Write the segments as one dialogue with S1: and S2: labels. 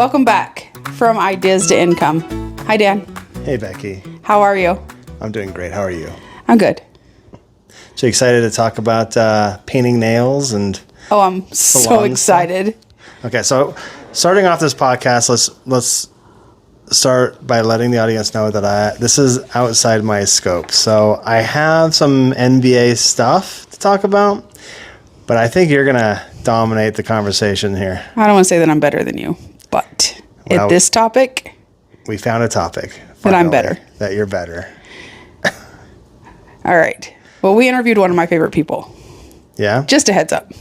S1: Welcome back from Ideas to Income. Hi, Dan.
S2: Hey, Becky.
S1: How are you?
S2: I'm doing great. How are you?
S1: I'm good.
S2: So excited to talk about painting nails and
S1: Oh, I'm so
S2: salon
S1: excited.
S2: stuff? Okay, so starting off this podcast, let's start by letting the audience know that this is outside my scope. So I have some NBA stuff to talk about, but I think you're gonna dominate the conversation here.
S1: I don't want to say that I'm better than you, but
S2: Well,
S1: at this topic,
S2: We found a topic
S1: that I'm
S2: finally,
S1: better.
S2: That you're better.
S1: All right. Well, we interviewed one of my favorite people.
S2: Yeah?
S1: Just a heads up.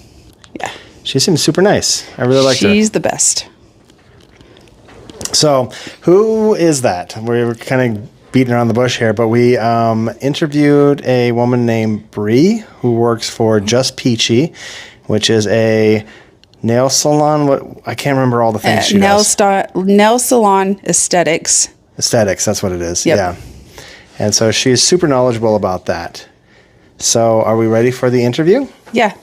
S1: Yeah.
S2: She seems super nice. I really like her.
S1: She's the best.
S2: So, who is that? We're kind of beating around the bush here, but we interviewed a woman named Brie who works for Just Peachy, which is a nail salon. I can't remember all the things she does.
S1: Nail salon aesthetics.
S2: Aesthetics, that's what it is.
S1: Yep.
S2: Yeah. And so she's super knowledgeable about that. So, are we ready for the interview?
S1: Yeah.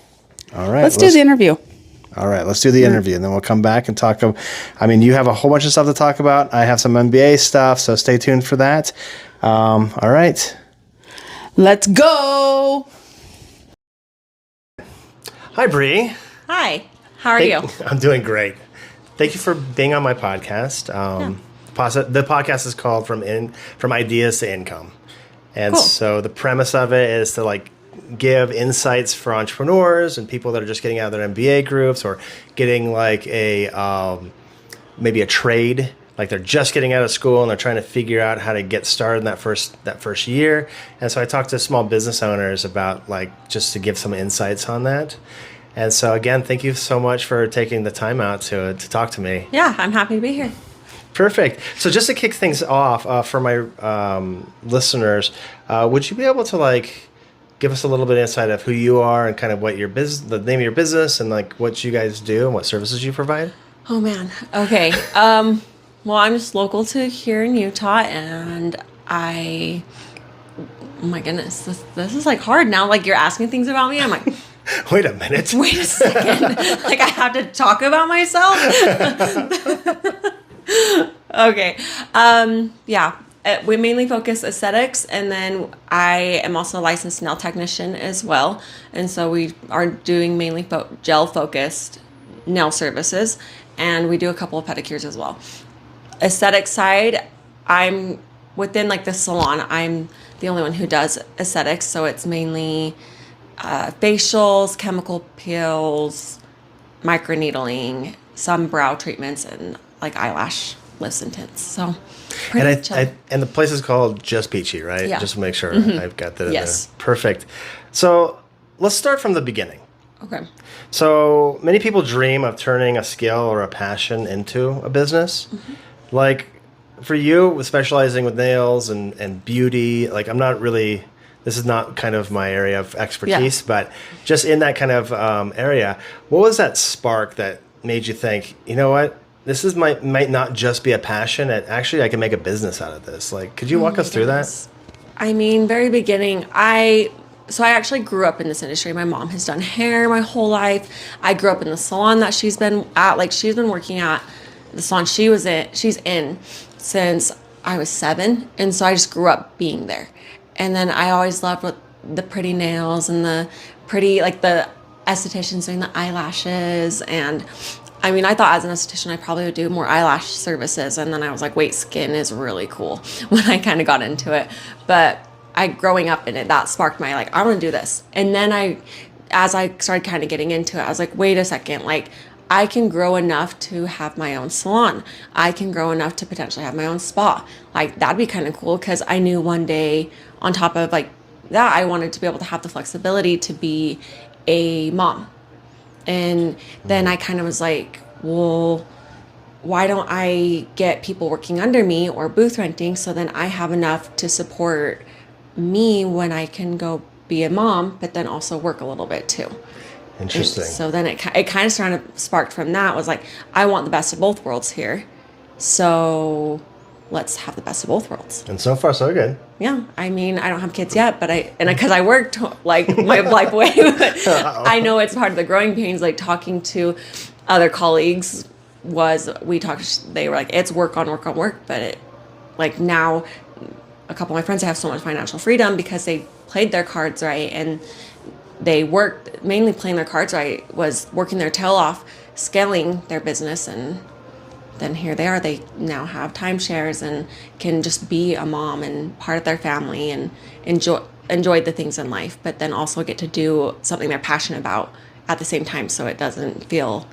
S2: All right.
S1: Let's do the interview.
S2: All right, let's do the interview, and then we'll come back and talk. You have a whole bunch of stuff to talk about. I have some MBA stuff, so stay tuned for that. All right.
S1: Let's go.
S2: Hi, Brie.
S3: Hi, how are you?
S2: I'm doing great. Thank you for being on my podcast. The podcast is called From Ideas to Income. And
S3: Cool.
S2: So the premise of it is to give insights for entrepreneurs and people that are just getting out of their MBA groups or getting maybe a trade, like they're just getting out of school and they're trying to figure out how to get started in that first year. And so I talked to small business owners about just to give some insights on that. And so again, thank you so much for taking the time out to talk to me.
S3: Yeah, I'm happy to be here.
S2: Perfect. So just to kick things off for my listeners, would you be able to give us a little bit of insight of who you are and kind of what the name of your business and what you guys do and what services you provide?
S3: Oh man. Okay. Well, I'm just local to here in Utah, and oh my goodness, this is hard now. You're asking things about me. I'm like,
S2: Wait a minute.
S3: wait a second. I have to talk about myself. Okay. Yeah. We mainly focus aesthetics, and then I am also a licensed nail technician as well. And so we are doing mainly gel-focused nail services, and we do a couple of pedicures as well. Aesthetic side, I'm within the salon. I'm the only one who does aesthetics, so it's mainly facials, chemical peels, microneedling, some brow treatments, and eyelash lifts and tints. So.
S2: And the place is called Just Peachy, right?
S3: Yeah.
S2: Just to make sure I've got that in
S3: Yes.
S2: there. Perfect. So let's start from the beginning.
S3: Okay.
S2: So many people dream of turning a skill or a passion into a business. Mm-hmm. For you, specializing with nails and beauty, this is not kind of my area of expertise, but just in that kind of area, what was that spark that made you think, you know what? This might not just be a passion. Actually, I can make a business out of this. Could you walk us through that?
S3: Very beginning, I actually grew up in this industry. My mom has done hair my whole life. I grew up in the salon that she's been at. She's been working at the salon she's in since I was 7. And so I just grew up being there. And then I always loved the pretty nails and the pretty, the estheticians doing the eyelashes. And I thought as an esthetician, I probably would do more eyelash services. And then I was like, wait, skin is really cool when I kind of got into it. But growing up in it, that sparked my, I want to do this. And then as I started kind of getting into it, I was like, wait a second, I can grow enough to have my own salon. I can grow enough to potentially have my own spa. That'd be kind of cool, because I knew one day on top of that, I wanted to be able to have the flexibility to be a mom. And then I kind of was like, well, why don't I get people working under me or booth renting, so then I have enough to support me when I can go be a mom, but then also work a little bit too.
S2: Interesting.
S3: And so then it kind of sparked from that, was I want the best of both worlds here. So let's have the best of both worlds.
S2: And so far, so good.
S3: Yeah. I don't have kids yet, but because I worked my life away, I know it's part of the growing pains, talking to other colleagues they were like, it's work on work on work, but it, like, now a couple of my friends have so much financial freedom because they played their cards right, and they worked, mainly playing their cards right was working their tail off, scaling their business, and then here they are. They now have timeshares and can just be a mom and part of their family and enjoy the things in life, but then also get to do something they're passionate about at the same time, so it doesn't feel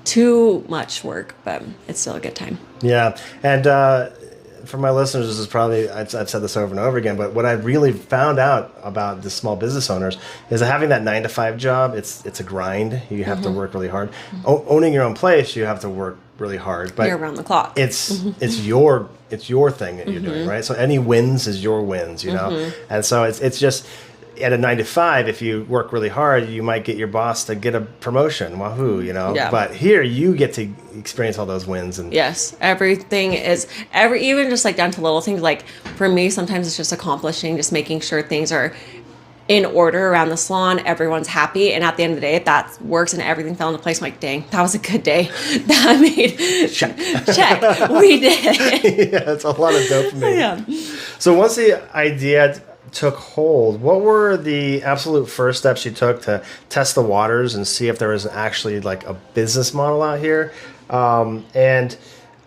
S3: too much work, but it's still a good time.
S2: Yeah. And for my listeners, this is probably, I've said this over and over again, but what I really found out about the small business owners is that having that 9-to-5 job, it's a grind. You have to work really hard. Owning your own place, you have to work really hard. But
S3: you're around the clock.
S2: It's your thing that you're doing, right? So any wins is your wins, you know? And so it's just, at a 9-to-5, if you work really hard, you might get your boss to get a promotion. Wahoo, you know?
S3: Yeah.
S2: But here, you get to experience all those wins. And
S3: yes, everything is, even just like down to little things. Like for me, sometimes it's just accomplishing, just making sure things are in order around the salon, everyone's happy, and at the end of the day, if that works and everything fell into place, I'm like, dang, that was a good day. That made check. We did.
S2: Yeah, it's a lot of dopamine.
S3: Yeah.
S2: So once the idea took hold, what were the absolute first steps you took to test the waters and see if there was actually like a business model out here?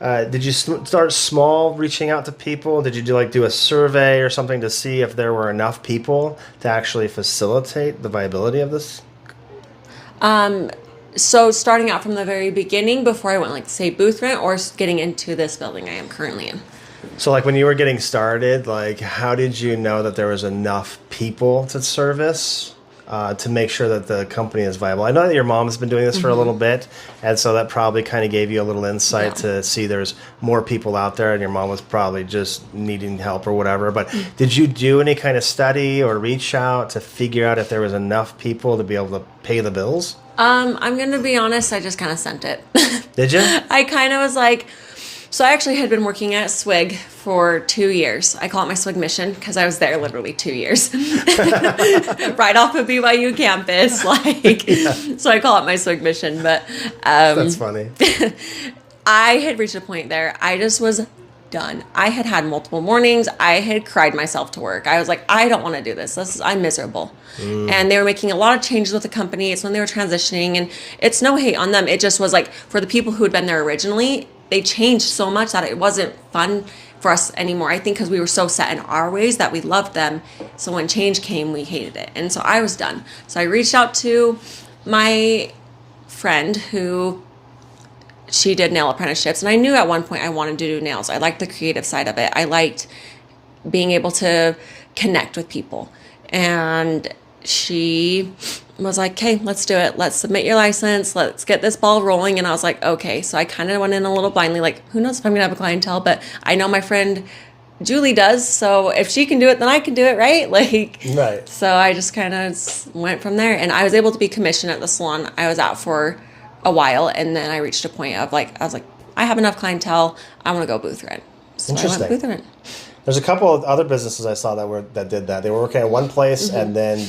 S2: Did you start small, reaching out to people? Did you do a survey or something to see if there were enough people to actually facilitate the viability of this?
S3: So starting out from the very beginning, before I went, like, say, booth rent, or getting into this building I am currently in?
S2: So, like, when you were getting started, like, how did you know that there was enough people to service to make sure that the company is viable? I know that your mom has been doing this for a little bit, and so that probably kind of gave you a little insight to see there's more people out there, and your mom was probably just needing help or whatever. But did you do any kind of study or reach out to figure out if there was enough people to be able to pay the bills?
S3: I'm going to be honest, I just kind of sent it.
S2: Did you?
S3: I kind of was like, so I actually had been working at Swig for 2 years. I call it my Swig mission because I was there literally 2 years. Right off of BYU campus. So I call it my Swig mission. But
S2: that's funny.
S3: I had reached a point there. I just was done. I had had multiple mornings. I had cried myself to work. I was like, I don't want to do this. I'm miserable. And they were making a lot of changes with the company. It's when they were transitioning, and it's no hate on them. It just was like, for the people who had been there originally, they changed so much that it wasn't fun for us anymore. I think because we were so set in our ways that we loved them. So when change came, we hated it. And so I was done. So I reached out to my friend who, she did nail apprenticeships. And I knew at one point I wanted to do nails. I liked the creative side of it. I liked being able to connect with people. And she was like, okay, let's do it. Let's submit your license. Let's get this ball rolling. And I was like, okay. So I kind of went in a little blindly, like, who knows if I'm going to have a clientele, but I know my friend Julie does. So if she can do it, then I can do it, right?
S2: Right.
S3: So I just kind of went from there. And I was able to be commissioned at the salon I was at for a while. And then I reached a point of I was like, I have enough clientele. I want to go booth rent. So
S2: Interesting.
S3: I went booth rent.
S2: There's a couple of other businesses I saw that did that. They were working at one place, and then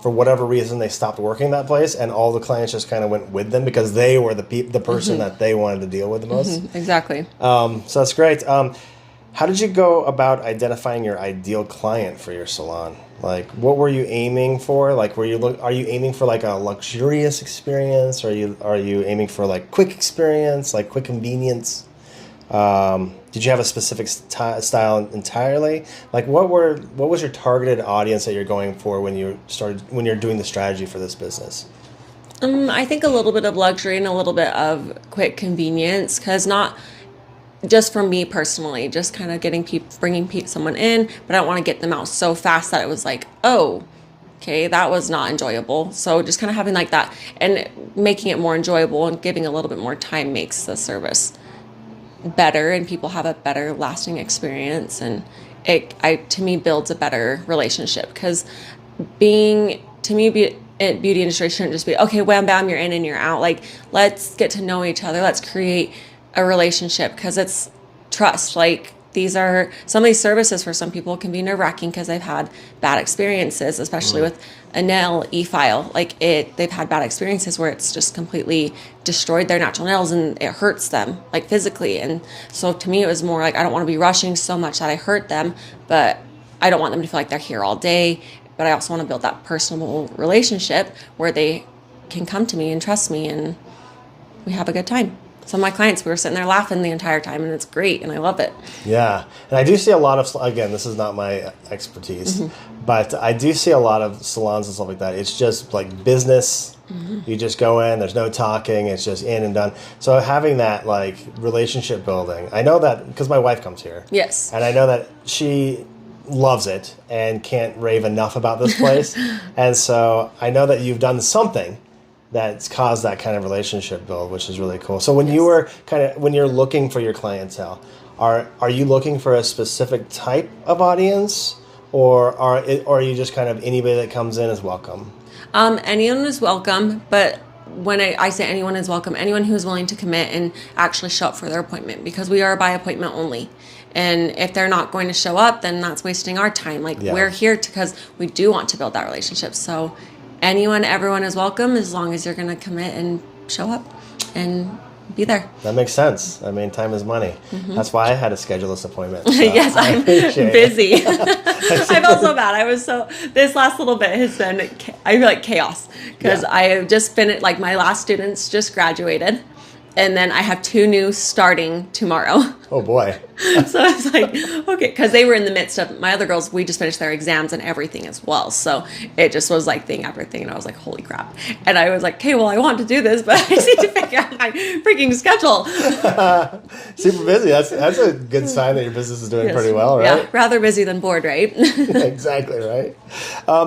S2: for whatever reason they stopped working that place, and all the clients just kind of went with them because they were the person that they wanted to deal with the most.
S3: Exactly.
S2: So that's great. How did you go about identifying your ideal client for your salon? Like, what were you aiming for? Like, are you aiming for like a luxurious experience? Or are you aiming for like quick experience, like quick convenience? Did you have a specific style entirely? Like, what was your targeted audience that you're going for when you're doing the strategy for this business?
S3: I think a little bit of luxury and a little bit of quick convenience, because not just for me personally, just kind of bringing someone in, but I don't want to get them out so fast that it was like, oh, okay, that was not enjoyable. So just kind of having like that and making it more enjoyable and giving a little bit more time makes the service better, and people have a better lasting experience, and it to me builds a better relationship, because beauty industry shouldn't just be, okay, wham bam, you're in and you're out. Like, let's get to know each other, let's create a relationship, because it's trust. Like, some of these services for some people can be nerve-wracking because they've had bad experiences, especially with a nail e-file. Like they've had bad experiences where it's just completely destroyed their natural nails and it hurts them like physically. And so to me, it was more like, I don't want to be rushing so much that I hurt them, but I don't want them to feel like they're here all day. But I also want to build that personal relationship where they can come to me and trust me and we have a good time. Some of my clients, we were sitting there laughing the entire time, and it's great, and I love it.
S2: Yeah, and I do see a lot of, again, this is not my expertise, but I do see a lot of salons and stuff like that. It's just like business. You just go in, there's no talking, it's just in and done. So having that like relationship building, I know that because my wife comes here.
S3: Yes.
S2: And I know that she loves it and can't rave enough about this place. And so I know that you've done something that's caused that kind of relationship build, which is really cool. So when you were when you're looking for your clientele, are you looking for a specific type of audience, or are you just kind of anybody that comes in is welcome?
S3: Anyone is welcome, but when I say anyone is welcome, anyone who's willing to commit and actually show up for their appointment, because we are by appointment only. And if they're not going to show up, then that's wasting our time. Like we're here because we do want to build that relationship. So everyone is welcome as long as you're going to commit and show up and be there.
S2: That makes sense. I mean, time is money. That's why I had to schedule this appointment. So
S3: yes, I'm busy. I felt so bad. This last little bit has been, I feel like chaos because I have just finished, like my last students just graduated. And then I have 2 new starting tomorrow.
S2: Oh boy.
S3: So I was like, okay, because they were in the midst of, my other girls, we just finished their exams and everything as well. So it just was like thing after thing. And I was like, holy crap. And I was like, okay, well, I want to do this, but I need to figure out my freaking schedule.
S2: Super busy. That's a good sign that your business is doing pretty well, right?
S3: Yeah, rather busy than bored, right?
S2: Exactly, right?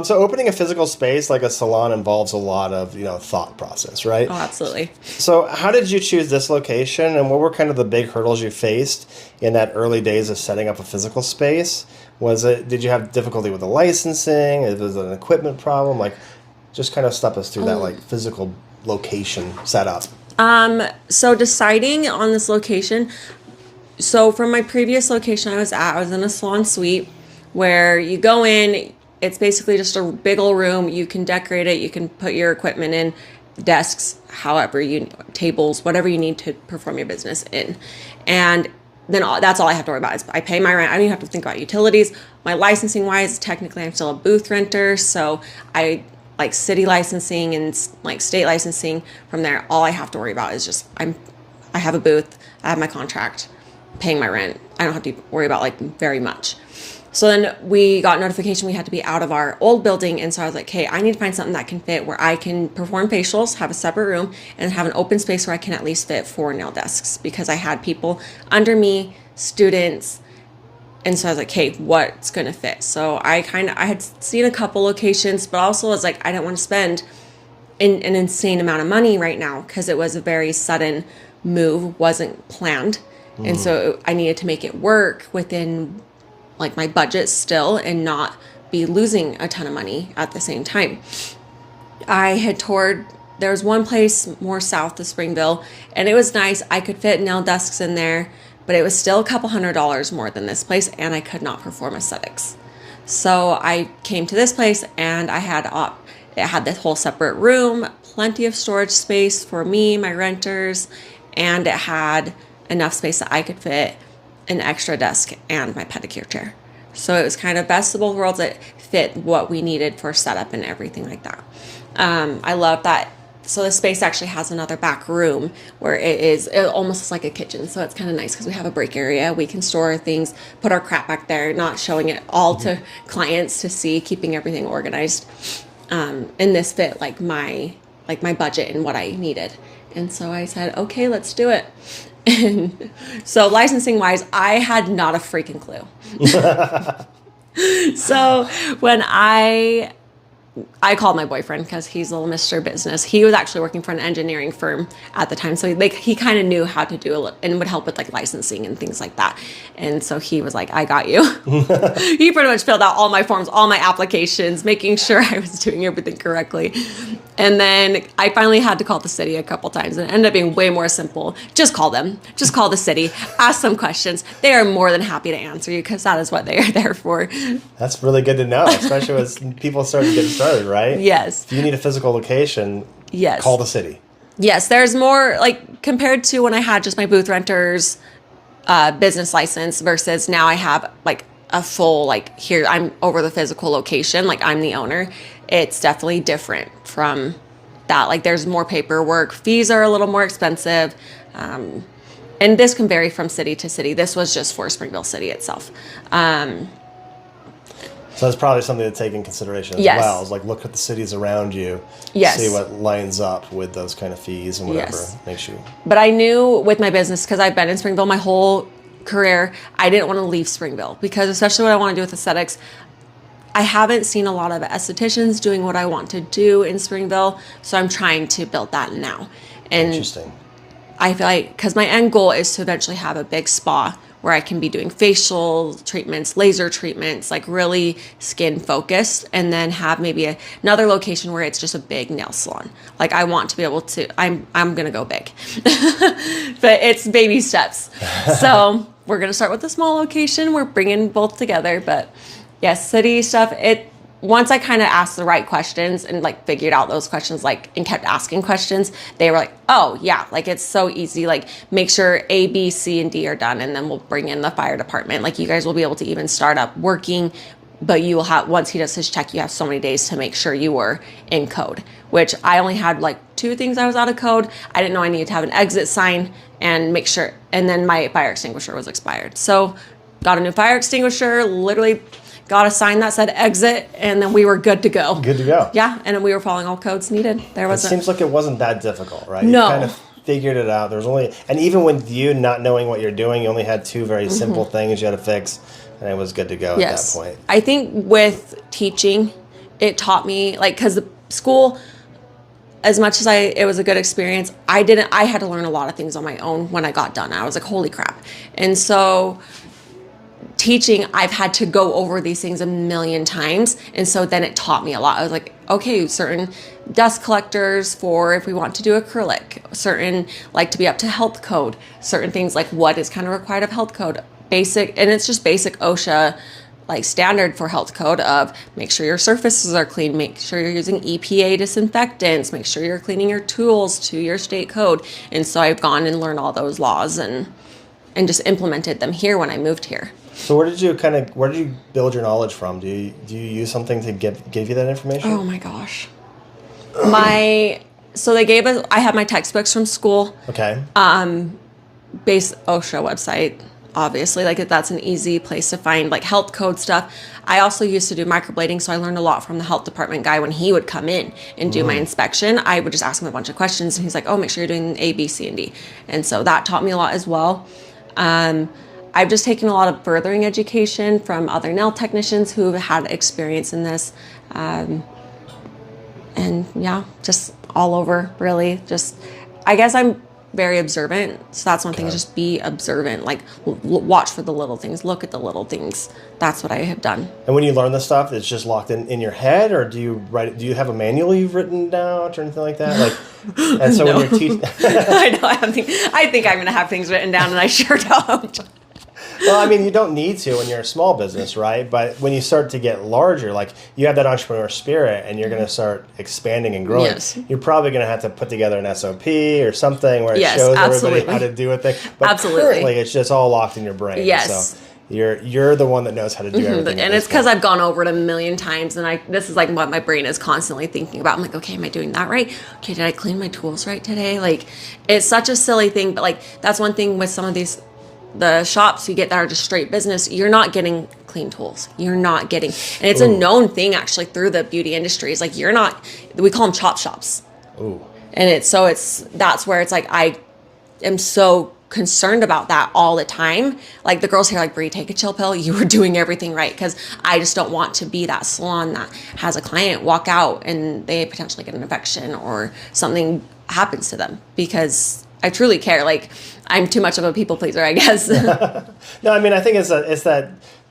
S2: So opening a physical space like a salon involves a lot of, thought process, right?
S3: Oh, absolutely.
S2: So how did you choose this location, and what were kind of the big hurdles you faced in that early days of setting up a physical space? Did you have difficulty with the licensing? Was it an equipment problem? Like, just kind of step us through that like physical location setup.
S3: So deciding on this location, so from my previous location I was in a salon suite where you go in, it's basically just a big old room. You can decorate it, you can put your equipment in, desks, tables, whatever you need to perform your business in. And then that's all I have to worry about is I pay my rent. I don't even have to think about utilities. My licensing wise, technically I'm still a booth renter. So I like city licensing and like state licensing. From there, all I have to worry about is just I have a booth, I have my contract, paying my rent. I don't have to worry about like very much. So then we got notification we had to be out of our old building. And so I was like, hey, I need to find something that can fit where I can perform facials, have a separate room, and have an open space where I can at least fit 4 nail desks, because I had people under me, students. And so I was like, hey, what's going to fit? So I had seen a couple locations, but also was like, I didn't want to spend an insane amount of money right now because it was a very sudden move, wasn't planned. And so I needed to make it work within like my budget still and not be losing a ton of money at the same time. I had toured, there was one place more south of Springville, and it was nice. I could fit nail desks in there, but it was still a couple $100 more than this place, and I could not perform aesthetics. So I came to this place, and it had this whole separate room, plenty of storage space for me, my renters, and it had enough space that I could fit an extra desk and my pedicure chair. So it was kind of best of both worlds. It fit what we needed for setup and everything like that. I love that. So the space actually has another back room where it almost is like a kitchen. So it's kind of nice because we have a break area. We can store things, put our crap back there, not showing it all to clients to see, keeping everything organized. And this fit like my budget and what I needed. And so I said, okay, let's do it. And so licensing wise, I had not a freaking clue. So when I I called my boyfriend because he's a little Mr. Business. He was actually working for an engineering firm at the time. So he kind of knew how to do it and would help with like licensing and things like that. And so he was like, I got you. He pretty much filled out all my forms, all my applications, making sure I was doing everything correctly. And then I finally had to call the city a couple times, and it ended up being way more simple. Just call them. Just call the city. Ask some questions. They are more than happy to answer you because that is what they are there for.
S2: That's really good to know, especially as people start to get started, right?
S3: Yes.
S2: If you need a physical location,
S3: yes,
S2: call the city.
S3: Yes, there's more, like, compared to when I had just my booth renter's business license versus now I have, like, a full, like, here, I'm over the physical location, like, I'm the owner. It's definitely different from that. Like, there's more paperwork. Fees are a little more expensive. And this can vary from city to city. This was just for Springville City itself.
S2: So that's probably something to take in consideration as
S3: yes.
S2: well. Is like look at the cities around you,
S3: yes.
S2: see what lines up with those kind of fees and whatever
S3: yes.
S2: makes you.
S3: But I knew with my business, because I've been in Springville my whole career, I didn't want to leave Springville because especially what I want to do with aesthetics, I haven't seen a lot of estheticians doing what I want to do in Springville. So I'm trying to build that now. And
S2: interesting.
S3: I feel like, because my end goal is to eventually have a big spa where I can be doing facial treatments, laser treatments, like really skin focused, and then have maybe another location where it's just a big nail salon. Like I want to be able to, I'm going to go big, but it's baby steps. So we're going to start with a small location. We're bringing both together, but yes, city stuff, once I kind of asked the right questions and like figured out those questions, like, and kept asking questions, they were like, oh yeah, like it's so easy. Like make sure A, B, C, and D are done. And then we'll bring in the fire department. Like you guys will be able to even start up working, but you will have, once he does his check, you have so many days to make sure you were in code, which I only had like 2 things I was out of code. I didn't know I needed to have an exit sign and make sure, and then my fire extinguisher was expired. So got a new fire extinguisher, literally got a sign that said exit, and then we were good to go.
S2: Good to go.
S3: Yeah, and then we were following all codes needed.
S2: It seems like it wasn't that difficult, right?
S3: No.
S2: You kind of figured it out. There was only, and even with you not knowing what you're doing, you only had 2 very simple things you had to fix, and it was good to go at that point.
S3: I think with teaching, it taught me, like, because the school, as much as it was a good experience, I had to learn a lot of things on my own when I got done. I was like, holy crap. And so teaching, I've had to go over these things a million times. And so then it taught me a lot. I was like, okay, certain dust collectors for if we want to do acrylic, certain like to be up to health code, certain things like what is kind of required of health code, basic, and it's just basic OSHA like standard for health code of make sure your surfaces are clean, make sure you're using EPA disinfectants, make sure you're cleaning your tools to your state code. And so I've gone and learned all those laws and just implemented them here when I moved here.
S2: So where did you build your knowledge from? Do you use something to give you that information?
S3: Oh my gosh. So they gave us, I had my textbooks from school.
S2: Okay.
S3: Base OSHA website, obviously, like that's an easy place to find like health code stuff. I also used to do microblading, so I learned a lot from the health department guy when he would come in and do my inspection. I would just ask him a bunch of questions, and he's like, oh, make sure you're doing A, B, C, and D. And so that taught me a lot as well. I've just taken a lot of furthering education from other nail technicians who have had experience in this. And yeah, just all over, really. Just, I guess I'm very observant. So that's one thing, is just be observant. Like watch for the little things, look at the little things. That's what I have done.
S2: And when you learn this stuff, it's just locked in your head, or do you write it? Do you have a manual you've written down or anything like that? Like, and so
S3: No.
S2: when you're teaching,
S3: I know. I think I'm going to have things written down, and I sure don't.
S2: well, I mean, you don't need to when you're a small business, right? But when you start to get larger, like you have that entrepreneur spirit and you're going to start expanding and growing,
S3: Yes.
S2: you're probably going to have to put together an SOP or something where it
S3: Yes,
S2: shows
S3: absolutely.
S2: everybody how to do a thing. But
S3: Absolutely.
S2: currently, it's just all locked in your brain.
S3: Yes.
S2: So you're the one that knows how to do everything.
S3: And it's because I've gone over it a million times, and this is like what my brain is constantly thinking about. I'm like, okay, am I doing that right? Okay, did I clean my tools right today? Like, it's such a silly thing, but like that's one thing with some of the shops you get that are just straight business, you're not getting clean tools. You're not getting, and it's a known thing actually through the beauty industry. It's like we call them chop shops.
S2: Ooh.
S3: And that's where it's like I am so concerned about that all the time. Like the girls here, like, Brie, take a chill pill. You were doing everything right. Because I just don't want to be that salon that has a client walk out and they potentially get an infection or something happens to them, because I truly care. Like, I'm too much of a people pleaser, I guess.
S2: No, I mean, I think it's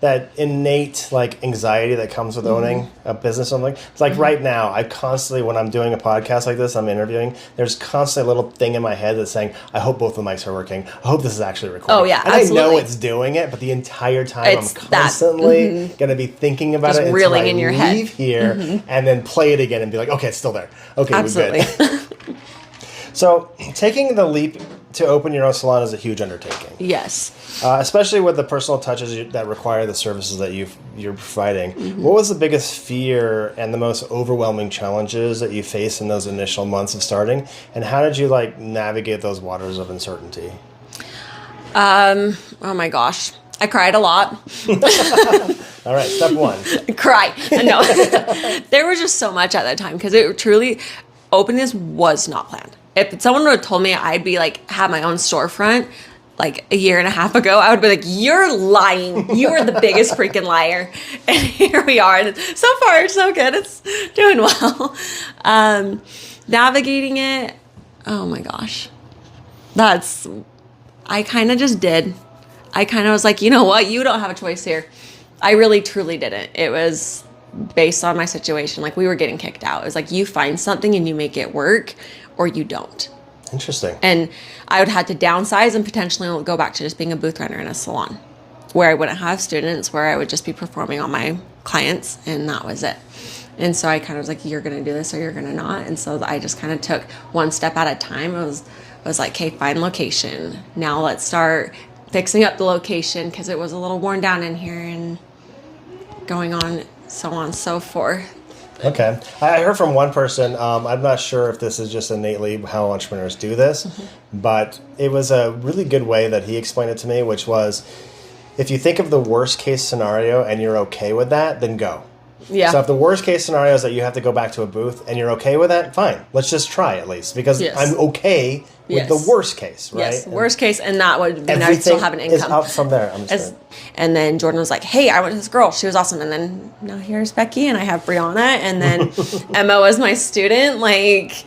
S2: that innate like anxiety that comes with owning a business. Something it's like right now, I constantly, when I'm doing a podcast like this, I'm interviewing. There's constantly a little thing in my head that's saying, "I hope both the mics are working. I hope this is actually recording."
S3: Oh yeah,
S2: and
S3: absolutely.
S2: I know it's doing it, but the entire time
S3: It's
S2: I'm constantly gonna be thinking about
S3: Just
S2: it
S3: reeling
S2: until
S3: in your
S2: I
S3: head.
S2: leave here and then play it again and be like, "Okay, it's still there. Okay,
S3: Absolutely.
S2: we're good." So, taking the leap to open your own salon is a huge undertaking.
S3: Yes.
S2: Especially with the personal touches that require the services that you're providing. What was the biggest fear and the most overwhelming challenges that you faced in those initial months of starting? And how did you like navigate those waters of uncertainty?
S3: Oh my gosh. I cried a lot.
S2: All right, step one.
S3: Cry. No. There was just so much at that time, because it truly, opening this was not planned. If someone would have told me I'd be like, have my own storefront like a year and a half ago, I would be like, you're lying. You are the biggest freaking liar. And here we are. And so far, it's so good. It's doing well. Navigating it, oh my gosh. I kind of just did. I kind of was like, you know what? You don't have a choice here. I really, truly didn't. It was based on my situation. Like, we were getting kicked out. It was like, you find something and you make it work, or you don't.
S2: Interesting.
S3: And I would have to downsize and potentially go back to just being a booth runner in a salon, where I wouldn't have students, where I would just be performing on my clients, and that was it. And so I kind of was like, you're going to do this or you're going to not. And so I just kind of took one step at a time. I was like, okay, find location. Now let's start fixing up the location, because it was a little worn down in here, and going on, so on and so forth.
S2: Okay. I heard from one person, I'm not sure if this is just innately how entrepreneurs do this, but it was a really good way that he explained it to me, which was, if you think of the worst case scenario and you're okay with that, then go.
S3: Yeah.
S2: So if the worst case scenario is that you have to go back to a booth and you're okay with that, fine. Let's just try at least, because
S3: Yes.
S2: I'm okay with
S3: Yes.
S2: the worst case, right?
S3: Yes, worst case, and that would mean I would still have an income.
S2: Is up from there. I'm just
S3: And then Jordan was like, hey, I went to this girl. She was awesome. And then now here's Becky, and I have Brianna, and then Emma was my student. Like,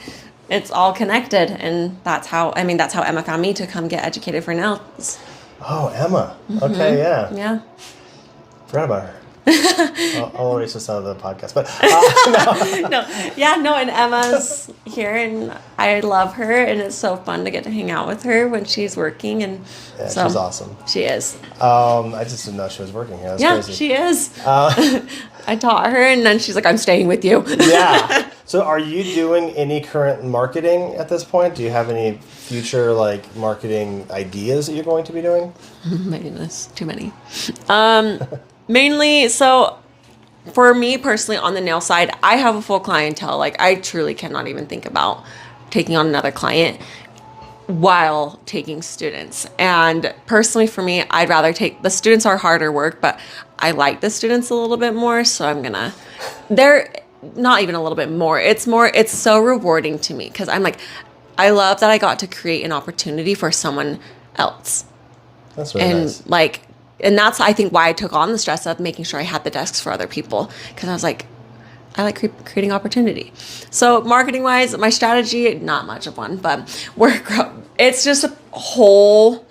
S3: it's all connected. And that's how Emma found me to come get educated for nails.
S2: Oh, Emma. Okay, yeah.
S3: Yeah.
S2: Forgot about her. I'll erase this out of the podcast. But
S3: No, and Emma's here, and I love her, and it's so fun to get to hang out with her when she's working. And
S2: yeah,
S3: so
S2: she's awesome.
S3: She is.
S2: I just didn't know she was working here. That's crazy.
S3: She is. I taught her, and then she's like, I'm staying with you.
S2: Yeah. So are you doing any current marketing at this point? Do you have any future like marketing ideas that you're going to be doing?
S3: My goodness, too many. Mainly, so for me personally, on the nail side, I have a full clientele. Like, I truly cannot even think about taking on another client while taking students. And personally for me, I'd rather take, the students are harder work, but I like the students a little bit more. So they're not even a little bit more. It's so rewarding to me, because I'm like, I love that I got to create an opportunity for someone else.
S2: That's really nice.
S3: And that's, I think, why I took on the stress of making sure I had the desks for other people, because I was like, I like creating opportunity. So marketing wise, my strategy, not much of one, but it's just a whole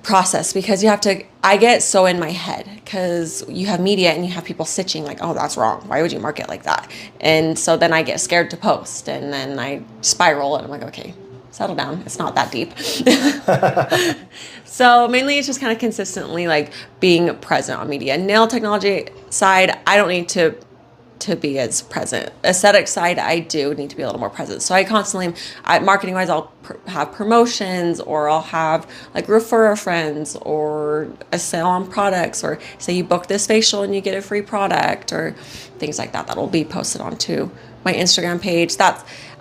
S3: process, because I get so in my head, because you have media and you have people stitching like, oh, that's wrong. Why would you market like that? And so then I get scared to post, and then I spiral, and I'm like, okay, settle down. It's not that deep. So mainly it's just kind of consistently like being present on media. Nail technology side, I don't need to be as present. Aesthetic side, I do need to be a little more present. So I constantly, marketing wise, I'll have promotions, or I'll have like refer a friends, or a sale on products, or say you book this facial and you get a free product, or things like that. That'll be posted onto my Instagram page.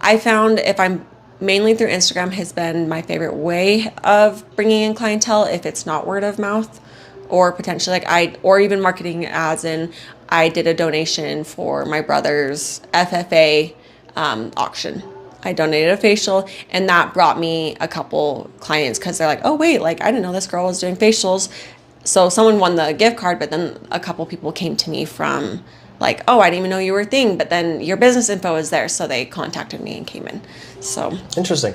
S3: I found, if I'm mainly through Instagram, has been my favorite way of bringing in clientele, if it's not word of mouth, or potentially or even marketing, as in I did a donation for my brother's FFA auction. I donated a facial, and that brought me a couple clients because they're like, oh, wait, like, I didn't know this girl was doing facials. So someone won the gift card, but then a couple people came to me from like, oh, I didn't even know you were a thing, but then your business info is there. So they contacted me and came in. So
S2: interesting.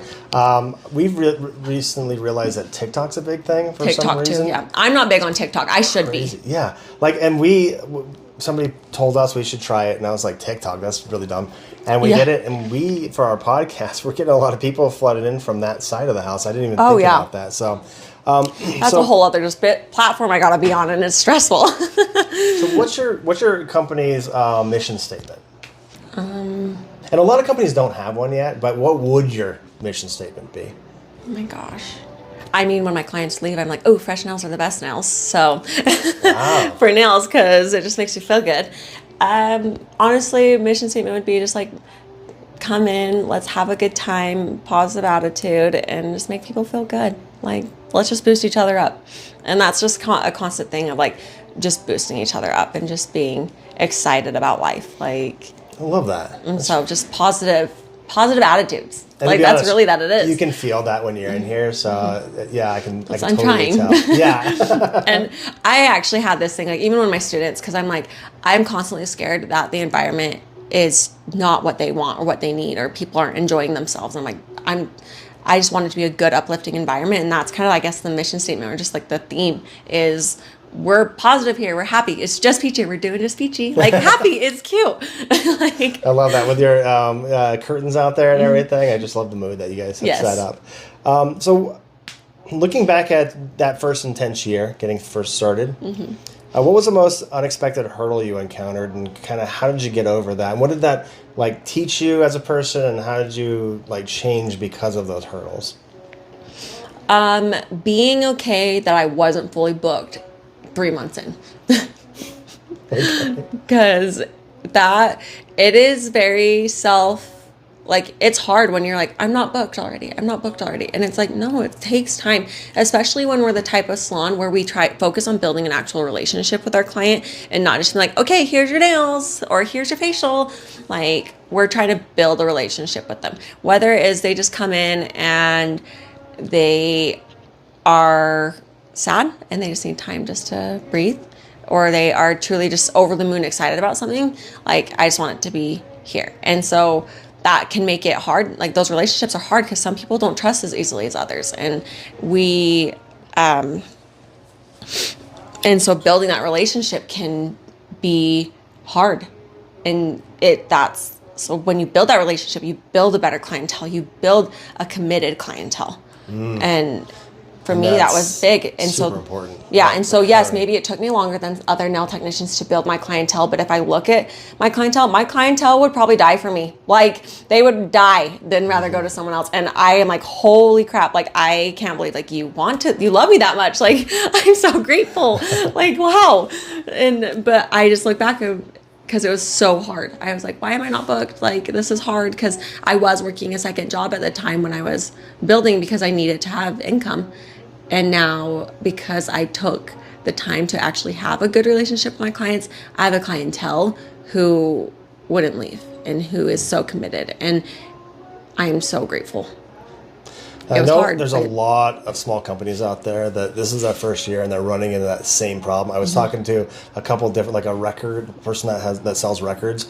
S2: We've recently realized that TikTok's a big thing for
S3: TikTok
S2: some reason.
S3: too, yeah. I'm not big on TikTok. I should
S2: Crazy.
S3: be.
S2: Yeah. Like, and somebody told us we should try it, and I was like, TikTok, that's really dumb. And we did it, and for our podcast, we're getting a lot of people flooded in from that side of the house. I didn't even think about that. So
S3: that's a whole other platform I gotta be on, and it's stressful.
S2: So what's your company's mission statement? And a lot of companies don't have one yet, but what would your mission statement be?
S3: Oh my gosh. I mean, when my clients leave, I'm like, oh, fresh nails are the best nails. So
S2: Wow.
S3: for nails, because it just makes you feel good. Honestly, mission statement would be just like, come in, let's have a good time, positive attitude, and just make people feel good. Like, let's just boost each other up. And that's just a constant thing of like just boosting each other up and just being excited about life. Like,
S2: I love that.
S3: And so just positive attitudes.
S2: And
S3: like, that's really that it is.
S2: You can feel that when you're in here. So yeah, I can
S3: I'm
S2: totally
S3: trying.
S2: tell. Yeah.
S3: And I actually had this thing, like, even when my students, because I'm constantly scared that the environment is not what they want or what they need, or people aren't enjoying themselves. I'm like, I just want it to be a good, uplifting environment. And that's kind of, I guess, the mission statement, or just like the theme is, we're positive here. We're happy. It's just peachy. We're doing just peachy. Like, happy. It's cute. Like,
S2: I love that with your curtains out there and everything. I just love the mood that you guys have set up. So looking back at that first intense year, getting first started, what was the most unexpected hurdle you encountered, and kind of how did you get over that? And what did that like teach you as a person, and how did you like change because of those hurdles?
S3: Being okay that I wasn't fully booked 3 months in. Because it is very it's hard when you're like, I'm not booked already. And it's like, no, it takes time, especially when we're the type of salon where we focus on building an actual relationship with our client and not just like, okay, here's your nails or here's your facial. Like, we're trying to build a relationship with them. Whether it is they just come in and they are sad and they just need time just to breathe, or they are truly just over the moon excited about something, like, I just want it to be here. And so that can make it hard. Like, those relationships are hard because some people don't trust as easily as others, and and so building that relationship can be hard. And so when you build that relationship, you build a better clientele, you build a committed clientele. And for me, that was big. And
S2: super important.
S3: Yeah. And so, yes, maybe it took me longer than other nail technicians to build my clientele. But if I look at my clientele would probably die for me. Like, they would die than rather go to someone else. And I am like, holy crap. Like, I can't believe, like, you love me that much. Like, I'm so grateful. Like, wow. But I just look back because it was so hard. I was like, why am I not booked? Like, this is hard, because I was working a second job at the time when I was building because I needed to have income. And now, because I took the time to actually have a good relationship with my clients, I have a clientele who wouldn't leave and who is so committed. And I'm so grateful.
S2: I know there's a lot of small companies out there that this is their first year and they're running into that same problem. I was talking to a couple different, like a record person that sells records,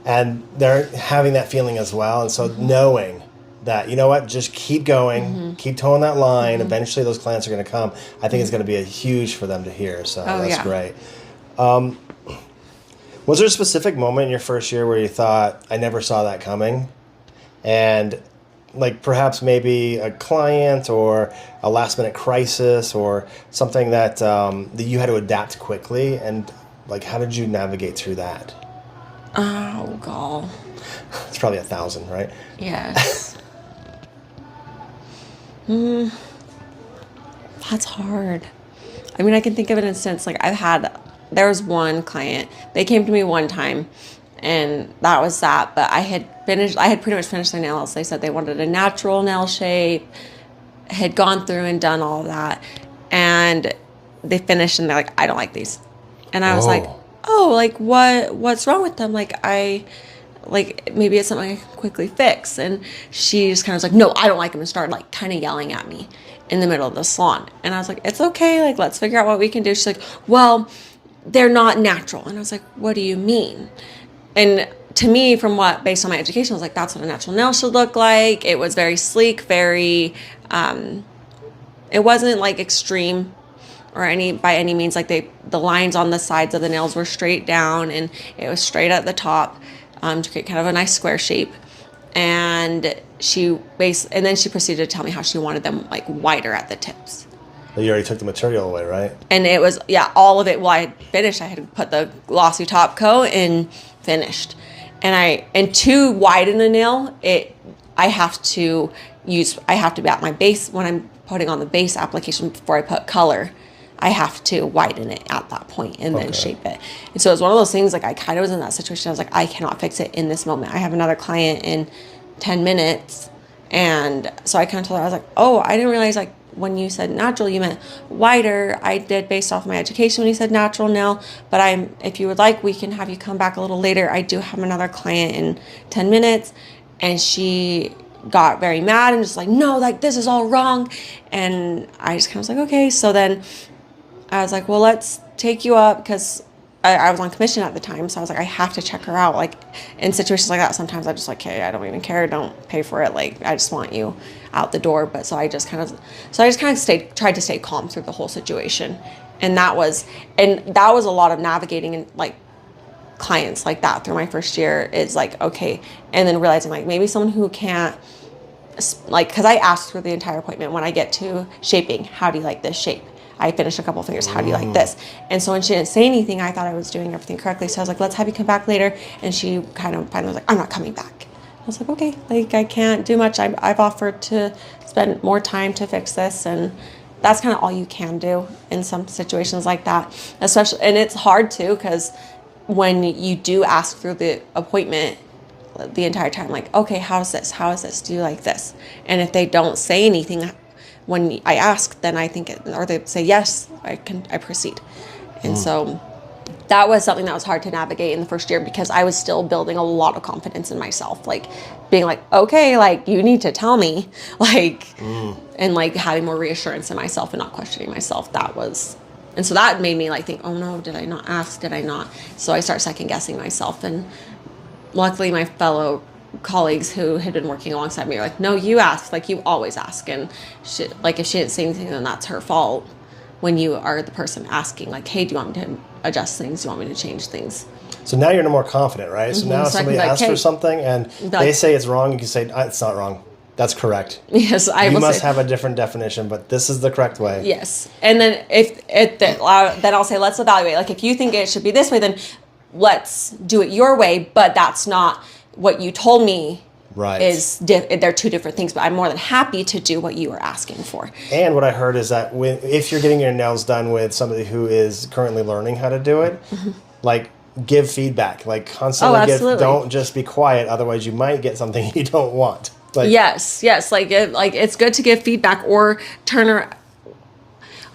S2: and they're having that feeling as well. And so knowing that, you know what, just keep going, keep towing that line. Eventually those clients are going to come. I think it's going to be a huge for them to hear. So that's great. Was there a specific moment in your first year where you thought, I never saw that coming? And like perhaps maybe a client or a last minute crisis or something that you had to adapt quickly, and like how did you navigate through that?
S3: Oh God,
S2: it's probably 1,000, right?
S3: Yes. That's hard. I mean, I can think of an instance, like there was one client, they came to me one time, and that was that. But I had pretty much finished their nails. They said they wanted a natural nail shape, had gone through and done all of that. And they finished and they're like, I don't like these. And I was like, oh, like what's wrong with them? Like like, maybe it's something I can quickly fix. And she just kind of was like, no, I don't like them, and started like kind of yelling at me in the middle of the salon. And I was like, it's okay. Like, let's figure out what we can do. She's like, well, they're not natural. And I was like, what do you mean? And to me, based on my education, I was like, that's what a natural nail should look like. It was very sleek, very, it wasn't like extreme or by any means. Like the lines on the sides of the nails were straight down, and it was straight at the top, to create kind of a nice square shape. And then she proceeded to tell me how she wanted them like wider at the tips.
S2: You already took the material away, right?
S3: And it was, all of it. Well, I had finished. I had put the glossy top coat and finished. And to widen a nail, I have to be at my base when I'm putting on the base application before I put color. I have to widen it at that point and then shape it. And so it was one of those things, like I kind of was in that situation. I was like, I cannot fix it in this moment. I have another client in 10 minutes. And so I kind of told her, I was like, oh, I didn't realize like when you said natural, you meant wider. I did based off my education when you said natural nail, but if you would like, we can have you come back a little later. I do have another client in 10 minutes. And she got very mad and just like, no, like this is all wrong. And I just kind of was like, okay. So then I was like, well, let's take you up, because I was on commission at the time. So I was like, I have to check her out. Like in situations like that, sometimes I just like, hey, I don't even care. Don't pay for it. Like, I just want you out the door. But so I just kind of tried to stay calm through the whole situation. And that was a lot of navigating and like clients like that through my first year is like, okay. And then realizing like maybe someone who can't, like, because I asked for the entire appointment when I get to shaping, how do you like this shape? I finished a couple of fingers. How do you like this? And so when she didn't say anything, I thought I was doing everything correctly. So I was like, let's have you come back later. And she kind of finally was like, I'm not coming back. I was like, okay, like I can't do much. I've offered to spend more time to fix this. And that's kind of all you can do in some situations like that. Especially, and it's hard too, because when you do ask through the appointment the entire time, like, okay, how is this? How is this? Do you like this? And if they don't say anything when I ask, then I think or they say yes, I proceed. And so that was something that was hard to navigate in the first year, because I was still building a lot of confidence in myself, like being like, okay, like you need to tell me, like, and like having more reassurance in myself and not questioning myself. And so that made me like think, oh no, did I not ask? Did I not? So I start second guessing myself. And luckily my fellow colleagues who had been working alongside me were like, no, you ask, like you always ask. And like if she didn't say anything, then that's her fault. When you are the person asking, like, hey, do you want me to adjust things? Do you want me to change things?
S2: So now you're more confident, right? So now if somebody asks for something and they say it's wrong, you can say, it's not wrong. That's correct.
S3: Yes,
S2: You must have a different definition, but this is the correct way.
S3: Yes. And then then I'll say, let's evaluate. Like if you think it should be this way, then let's do it your way, but that's not what you told me. Right. They're two different things, but I'm more than happy to do what you are asking for. And
S2: what I heard is that if you're getting your nails done with somebody who is currently learning how to do it, like give feedback, like constantly don't just be quiet. Otherwise you might get something you don't want. Like, yes. Like
S3: it's good to give feedback or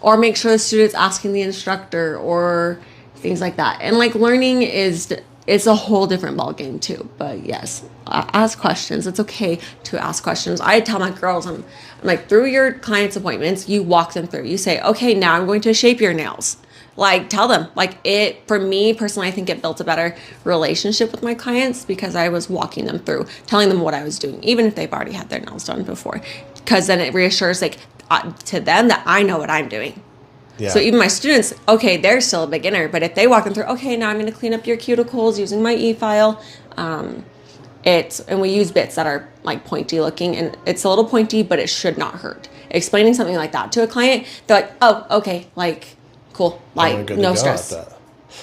S3: or make sure the student's asking the instructor or things like that. And like learning it's a whole different ballgame too. But yes, ask questions. It's okay to ask questions. I tell my girls, I'm like, through your clients' appointments, you walk them through. You say, okay, now I'm going to shape your nails. Like, tell them. Like, for me personally, I think it built a better relationship with my clients because I was walking them through, telling them what I was doing, even if they've already had their nails done before. Because then it reassures to them that I know what I'm doing. Yeah. So even my students, okay, they're still a beginner, but if they walk them through, okay, now I'm going to clean up your cuticles using my e-file. And we use bits that are like pointy looking, and it's a little pointy, but it should not hurt. Explaining something like that to a client, they're like, oh, okay, like, cool, like, no stress.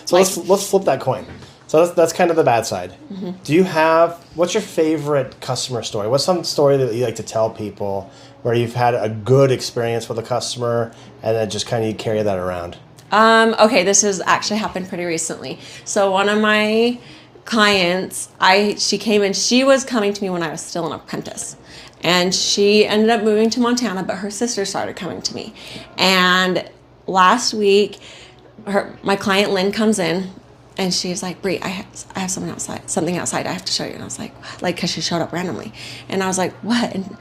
S2: So let's flip that coin. So that's kind of the bad side. Mm-hmm. What's your favorite customer story? What's some story that you like to tell people where you've had a good experience with a customer and then just kind of you carry that around?
S3: Okay, this has actually happened pretty recently. So one of my clients, she came in, she was coming to me when I was still an apprentice. And she ended up moving to Montana, but her sister started coming to me. And last week, my client Lynn comes in And she's like, Brie, I have something outside I have to show you. And I was like, what? Like, because she showed up randomly. And I was like, what? And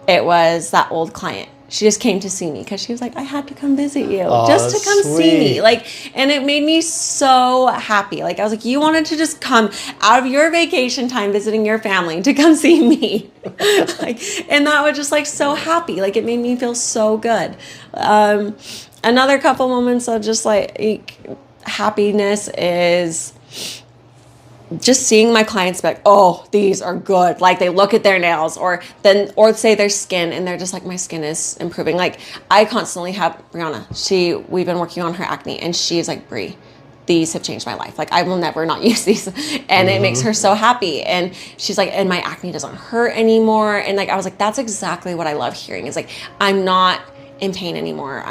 S3: it was that old client. She just came to see me because she was like, I had to come visit you just to come see me. Like, and it made me so happy. Like, I was like, you wanted to just come out of your vacation time visiting your family to come see me. Like, and that was just like so happy. Like, it made me feel so good. Another couple moments of just like happiness is just seeing my clients be like, oh, these are good. Like, they look at their nails or say their skin and they're just like, my skin is improving. Like, I constantly have Brianna, we've been working on her acne and she's like, Brie, these have changed my life. Like, I will never not use these. And it makes her so happy. And she's like, and my acne doesn't hurt anymore. And like, I was like, that's exactly what I love hearing. Is like, I'm not in pain anymore.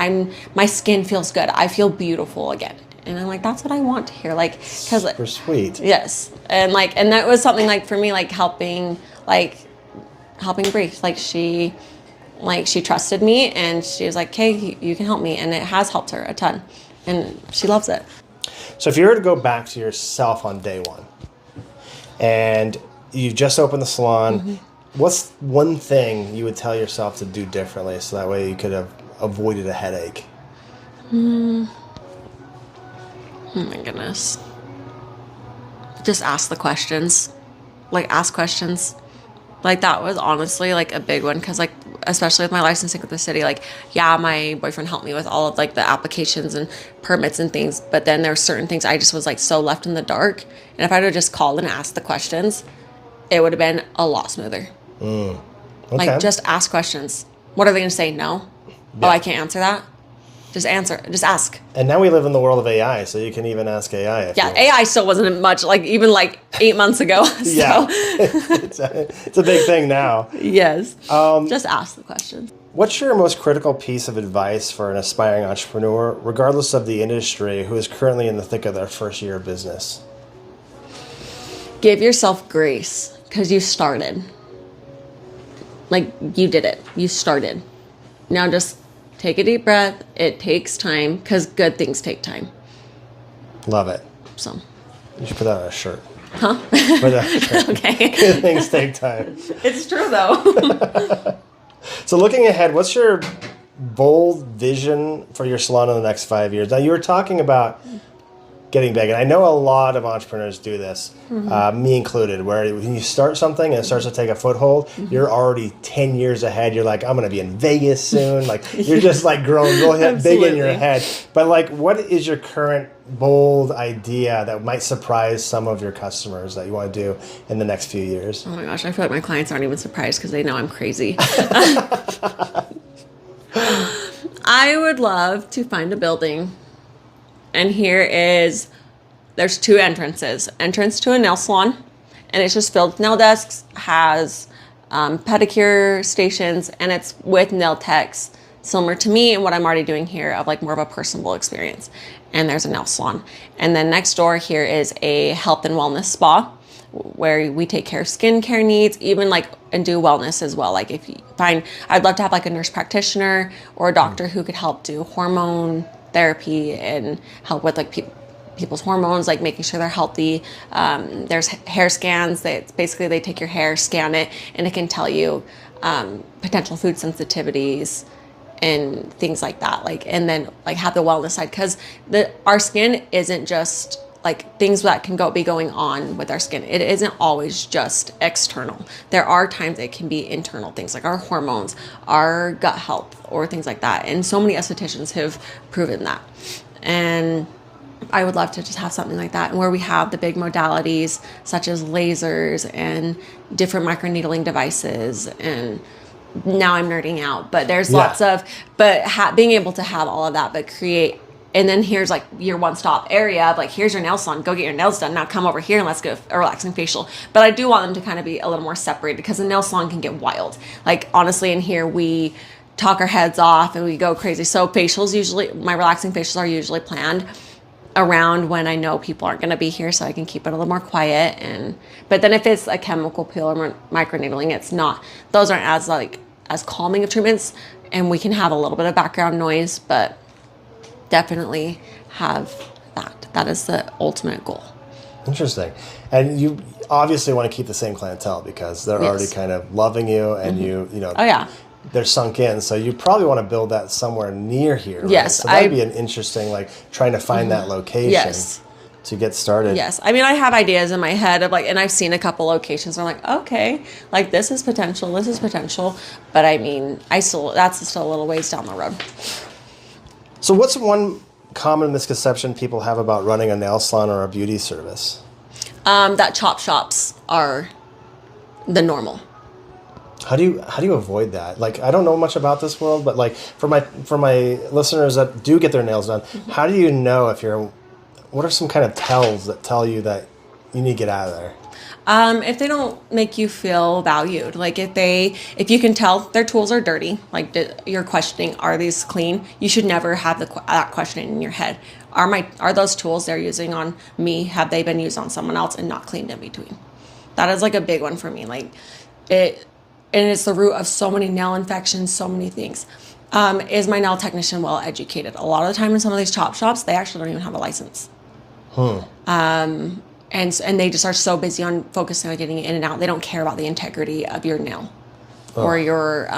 S3: My skin feels good. I feel beautiful again. And I'm like, that's what I want to hear. Like, cause
S2: super sweet.
S3: Yes. And like, and that was something like for me, like helping Brie. Like she trusted me and she was like, okay, you can help me. And it has helped her a ton and she loves it.
S2: So if you were to go back to yourself on day one and you just opened the salon, what's one thing you would tell yourself to do differently so that way you could have avoided a headache?
S3: Oh my goodness. Just ask the questions. Like, ask questions. Like, that was honestly like a big one because like, especially with my licensing with the city, like, yeah, my boyfriend helped me with all of like the applications and permits and things, but then there were certain things I just was like so left in the dark. And if I would have just called and asked the questions, it would have been a lot smoother.
S2: Okay.
S3: Like, just ask questions. What are they going to say? No?
S2: Yeah.
S3: Oh, I can't answer that? Just answer. Just ask.
S2: And now we live in the world of AI, so you can even ask AI.
S3: Yeah, AI still wasn't much, like even like 8 months ago. So.
S2: Yeah, it's a big thing now.
S3: Yes. Just ask the question.
S2: What's your most critical piece of advice for an aspiring entrepreneur, regardless of the industry, who is currently in the thick of their first year of business?
S3: Give yourself grace because you started. Like, you did it. You started. Now just take a deep breath. It takes time because good things take time.
S2: Love it.
S3: So.
S2: You should put that on a shirt.
S3: Huh?
S2: Put that on a shirt.
S3: Okay.
S2: Good things take time.
S3: It's true though.
S2: So looking ahead, what's your bold vision for your salon in the next 5 years? Now you were talking about getting big, and I know a lot of entrepreneurs do this, me included, where when you start something and it starts to take a foothold, you're already 10 years ahead. You're like, I'm going to be in Vegas soon. Like, you're just like growing really big in your head. But like, what is your current bold idea that might surprise some of your customers that you want to do in the next few years?
S3: Oh my gosh, I feel like my clients aren't even surprised because they know I'm crazy. I would love to find a building. And there's two entrances. Entrance to a nail salon, and it's just filled with nail desks, has pedicure stations, and it's with nail techs, similar to me and what I'm already doing here of like more of a personable experience. And there's a nail salon. And then next door here is a health and wellness spa where we take care of skincare needs, even like, and do wellness as well. Like if you find, I'd love to have like a nurse practitioner or a doctor who could help do hormone therapy and help with like people's hormones, like making sure they're healthy. There's hair scans. Basically they take your hair, scan it, and it can tell you potential food sensitivities and things like that. Like, and then like have the wellness side, because our skin isn't just like things that can be going on with our skin. It isn't always just external. There are times it can be internal things like our hormones, our gut health, or things like that. And so many estheticians have proven that. And I would love to just have something like that, and where we have the big modalities such as lasers and different microneedling devices. And now I'm nerding out, but there's lots of, being able to have all of that, but create. And then here's like your one-stop area of like, here's your nail salon, go get your nails done. Now come over here and let's get a relaxing facial. But I do want them to kind of be a little more separated because the nail salon can get wild. Like honestly, in here we talk our heads off and we go crazy. So facials usually, my relaxing facials are usually planned around when I know people aren't going to be here, so I can keep it a little more quiet. But then if it's a chemical peel or microneedling, it's not. Those aren't as calming of treatments, and we can have a little bit of background noise, but definitely have that. That is the ultimate goal.
S2: Interesting. And you obviously want to keep the same clientele because they're already kind of loving you and you know,
S3: Oh, yeah.
S2: they're sunk in. So you probably want to build that somewhere near here. Right?
S3: Yes.
S2: So that'd be an interesting, like trying to find that location
S3: Yes.
S2: to get started.
S3: Yes. I mean, I have ideas in my head of like, and I've seen a couple locations where I'm like, okay, like this is potential. But I mean, that's still a little ways down the road.
S2: So what's one common misconception people have about running a nail salon or a beauty service?
S3: That chop shops are the normal.
S2: How do you avoid that? Like, I don't know much about this world, but like for my listeners that do get their nails done, how do you know what are some kind of tells that tell you that you need to get out of there?
S3: If they don't make you feel valued, like if you can tell their tools are dirty, like you're questioning, are these clean? You should never have that question in your head. Are those tools they're using on me? Have they been used on someone else and not cleaned in between? That is like a big one for me. Like and it's the root of so many nail infections, so many things. Is my nail technician well educated? A lot of the time in some of these chop shops, they actually don't even have a license. And they just are so busy on focusing on getting it in and out. They don't care about the integrity of your nail or your.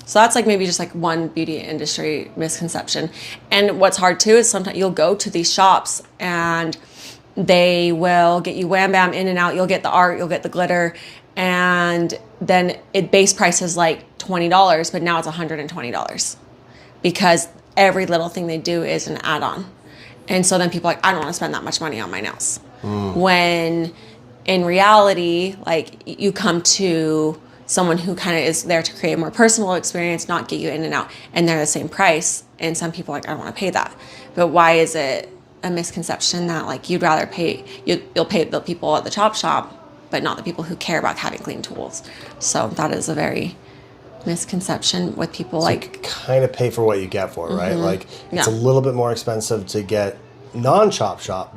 S3: So that's like maybe just like one beauty industry misconception. And what's hard too is sometimes you'll go to these shops and they will get you wham bam in and out. You'll get the art, you'll get the glitter, and then base price is like $20, but now it's $120 because every little thing they do is an add-on. And so then people are like, I don't want to spend that much money on my nails. When in reality, like you come to someone who kind of is there to create a more personal experience, not get you in and out, and they're the same price. And some people are like, I don't want to pay that. But why is it a misconception that like you'd rather pay, you'll pay the people at the chop shop, but not the people who care about having clean tools? So that is a very misconception with people like
S2: kind of pay for what you get for it, right? Like it's a little bit more expensive to get non-chop shop,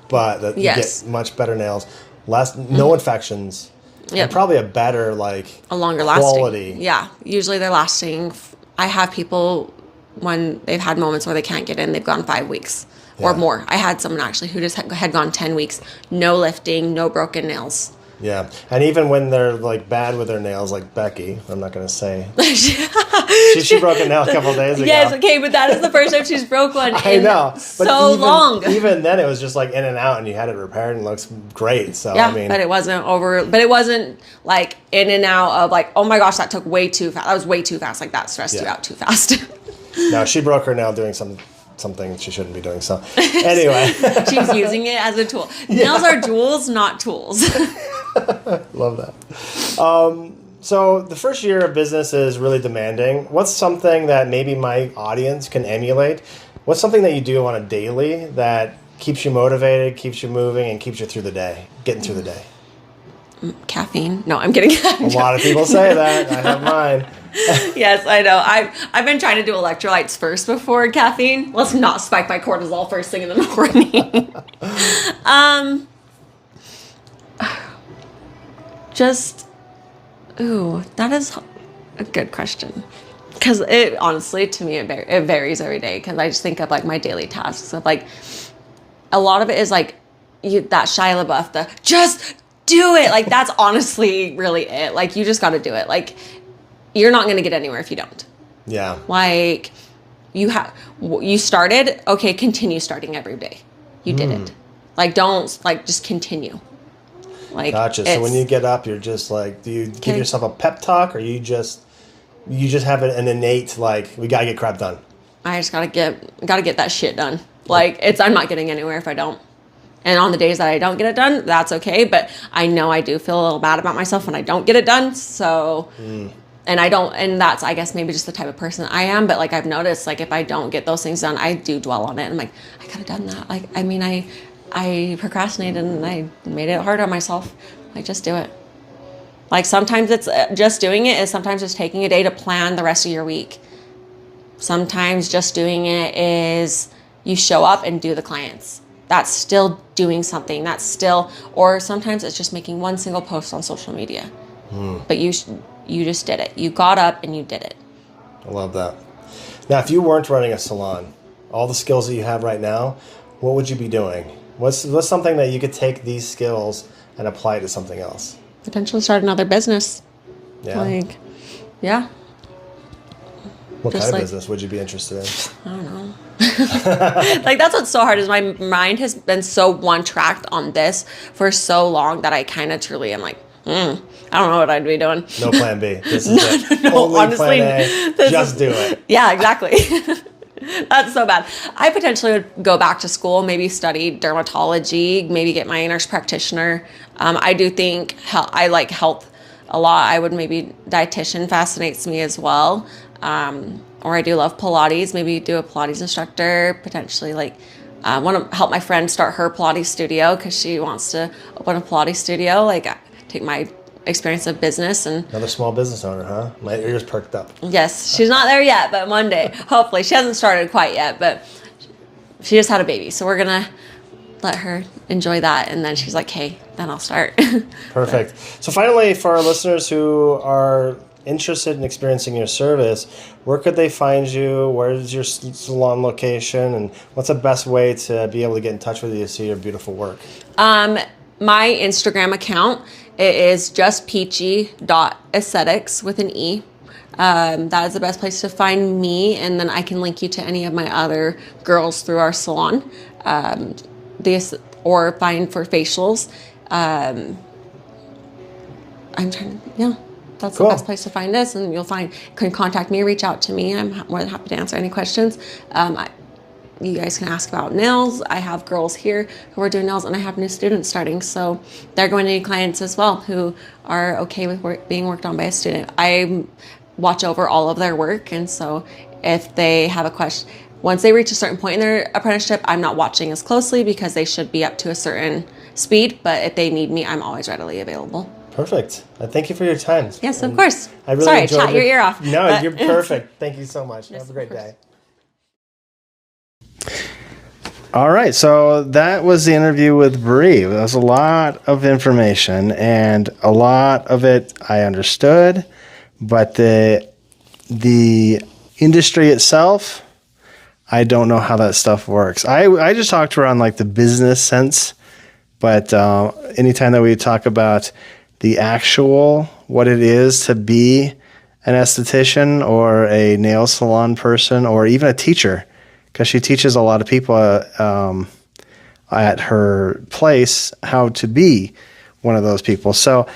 S2: but you get much better nails, no infections, and probably a better a longer quality.
S3: Lasting. Yeah, usually they're lasting. I have people when they've had moments where they can't get in, they've gone 5 weeks or more. I had someone actually who just had gone 10 weeks, no lifting, no broken nails.
S2: Yeah, and even when they're like bad with their nails, like Becky, I'm not going to say. she broke a nail a couple of days ago.
S3: Yes, okay, but that is the first time she's broke one.
S2: I know, but
S3: long.
S2: Even then, it was just like in and out, and you had it repaired, and it looks great. So
S3: yeah,
S2: I mean,
S3: but it wasn't like in and out of like, oh my gosh, that took way too fast. That was way too fast. Like that stressed you out too fast.
S2: No, she broke her nail doing something she shouldn't be doing. So anyway,
S3: she's using it as a tool. Nails are jewels, not tools.
S2: Love that. So the first year of business is really demanding. What's something that maybe my audience can emulate? What's something that you do on a daily that keeps you motivated, keeps you moving, and keeps you through the day, getting through the day?
S3: Caffeine. No, I'm kidding.
S2: A lot of people say that. I have mine.
S3: Yes, I know. I've been trying to do electrolytes first before caffeine. Let's not spike my cortisol first thing in the morning. That is a good question. Because it honestly, to me, it varies every day. Because I just think of like my daily tasks of like, a lot of it is like that Shia LaBeouf, just do it. Like that's honestly really it. Like you just got to do it. Like you're not going to get anywhere if you don't.
S2: Yeah.
S3: Like you started, okay, continue starting every day. You did it. Like don't, like just continue. Like
S2: gotcha. So when you get up, you're just like, do you give yourself a pep talk, or you just have an innate like, we gotta get crap done?
S3: I just gotta get that shit done. Like I'm not getting anywhere if I don't. And on the days that I don't get it done, that's okay. But I know I do feel a little bad about myself when I don't get it done. So, and that's, I guess, maybe just the type of person I am. But like I've noticed, like if I don't get those things done, I do dwell on it. I'm like, I could have done that. Like, I mean, I procrastinated and I made it hard on myself. Like just do it. Like sometimes it's just doing it is sometimes just taking a day to plan the rest of your week. Sometimes just doing it is you show up and do the clients. That's still doing something. That's still, or sometimes it's just making one single post on social media. But you just did it. You got up and you did it.
S2: I love that. Now, if you weren't running a salon, all the skills that you have right now, what would you be doing? What's something that you could take these skills and apply to something else?
S3: Potentially start another business.
S2: Yeah.
S3: Yeah.
S2: What
S3: just
S2: kind of business would you be interested in?
S3: I don't know. That's what's so hard is my mind has been so one-tracked on this for so long that I kind of truly am like, I don't know what I'd be doing.
S2: No plan B. This is it.
S3: No,
S2: Only
S3: honestly,
S2: plan A. Just do it.
S3: Yeah, exactly. That's so bad. I potentially would go back to school, maybe study dermatology, maybe get my nurse practitioner. I do think I like health a lot. I would maybe dietitian fascinates me as well. Or I do love Pilates, maybe do a Pilates instructor, potentially want to help my friend start her Pilates studio because she wants to open a Pilates studio. Take my experience of business and
S2: another small business owner, huh? My ears perked up.
S3: yes, she's not there yet, but one day, hopefully. She hasn't started quite yet, but she just had a baby, so we're gonna let her enjoy that, and then she's like, hey, then I'll start.
S2: Perfect. So finally, for our listeners who are interested in experiencing your service, where could they find you? Where is your salon location? And what's the best way to be able to get in touch with you to see your beautiful work?
S3: My Instagram account, it is justpeachy.aesthetics with an E. That is the best place to find me, and then I can link you to any of my other girls through our salon, or find for facials. That's
S2: cool.
S3: The best place to find us, and can contact me, reach out to me. I'm more than happy to answer any questions. You guys can ask about nails. I have girls here who are doing nails, and I have new students starting, so they're going to need clients as well who are okay with being worked on by a student. I watch over all of their work, and so if they have a question, once they reach a certain point in their apprenticeship, I'm not watching as closely because they should be up to a certain speed, but if they need me, I'm always readily available.
S2: Perfect. Thank you for your time.
S3: Yes, of course.
S2: I really
S3: Sorry, I
S2: enjoyed
S3: shot your ear off.
S2: No,
S3: but
S2: you're perfect. Thank you so much.
S3: Yes,
S2: have a great
S3: of course.
S2: day. All right, so that was the interview with Brie. That was a lot of information, and a lot of it I understood, but the industry itself, I don't know how that stuff works. I just talked to her on the business sense, but anytime that we talk about the actual, what it is to be an esthetician or a nail salon person or even a teacher, because she teaches a lot of people at her place how to be one of those people. So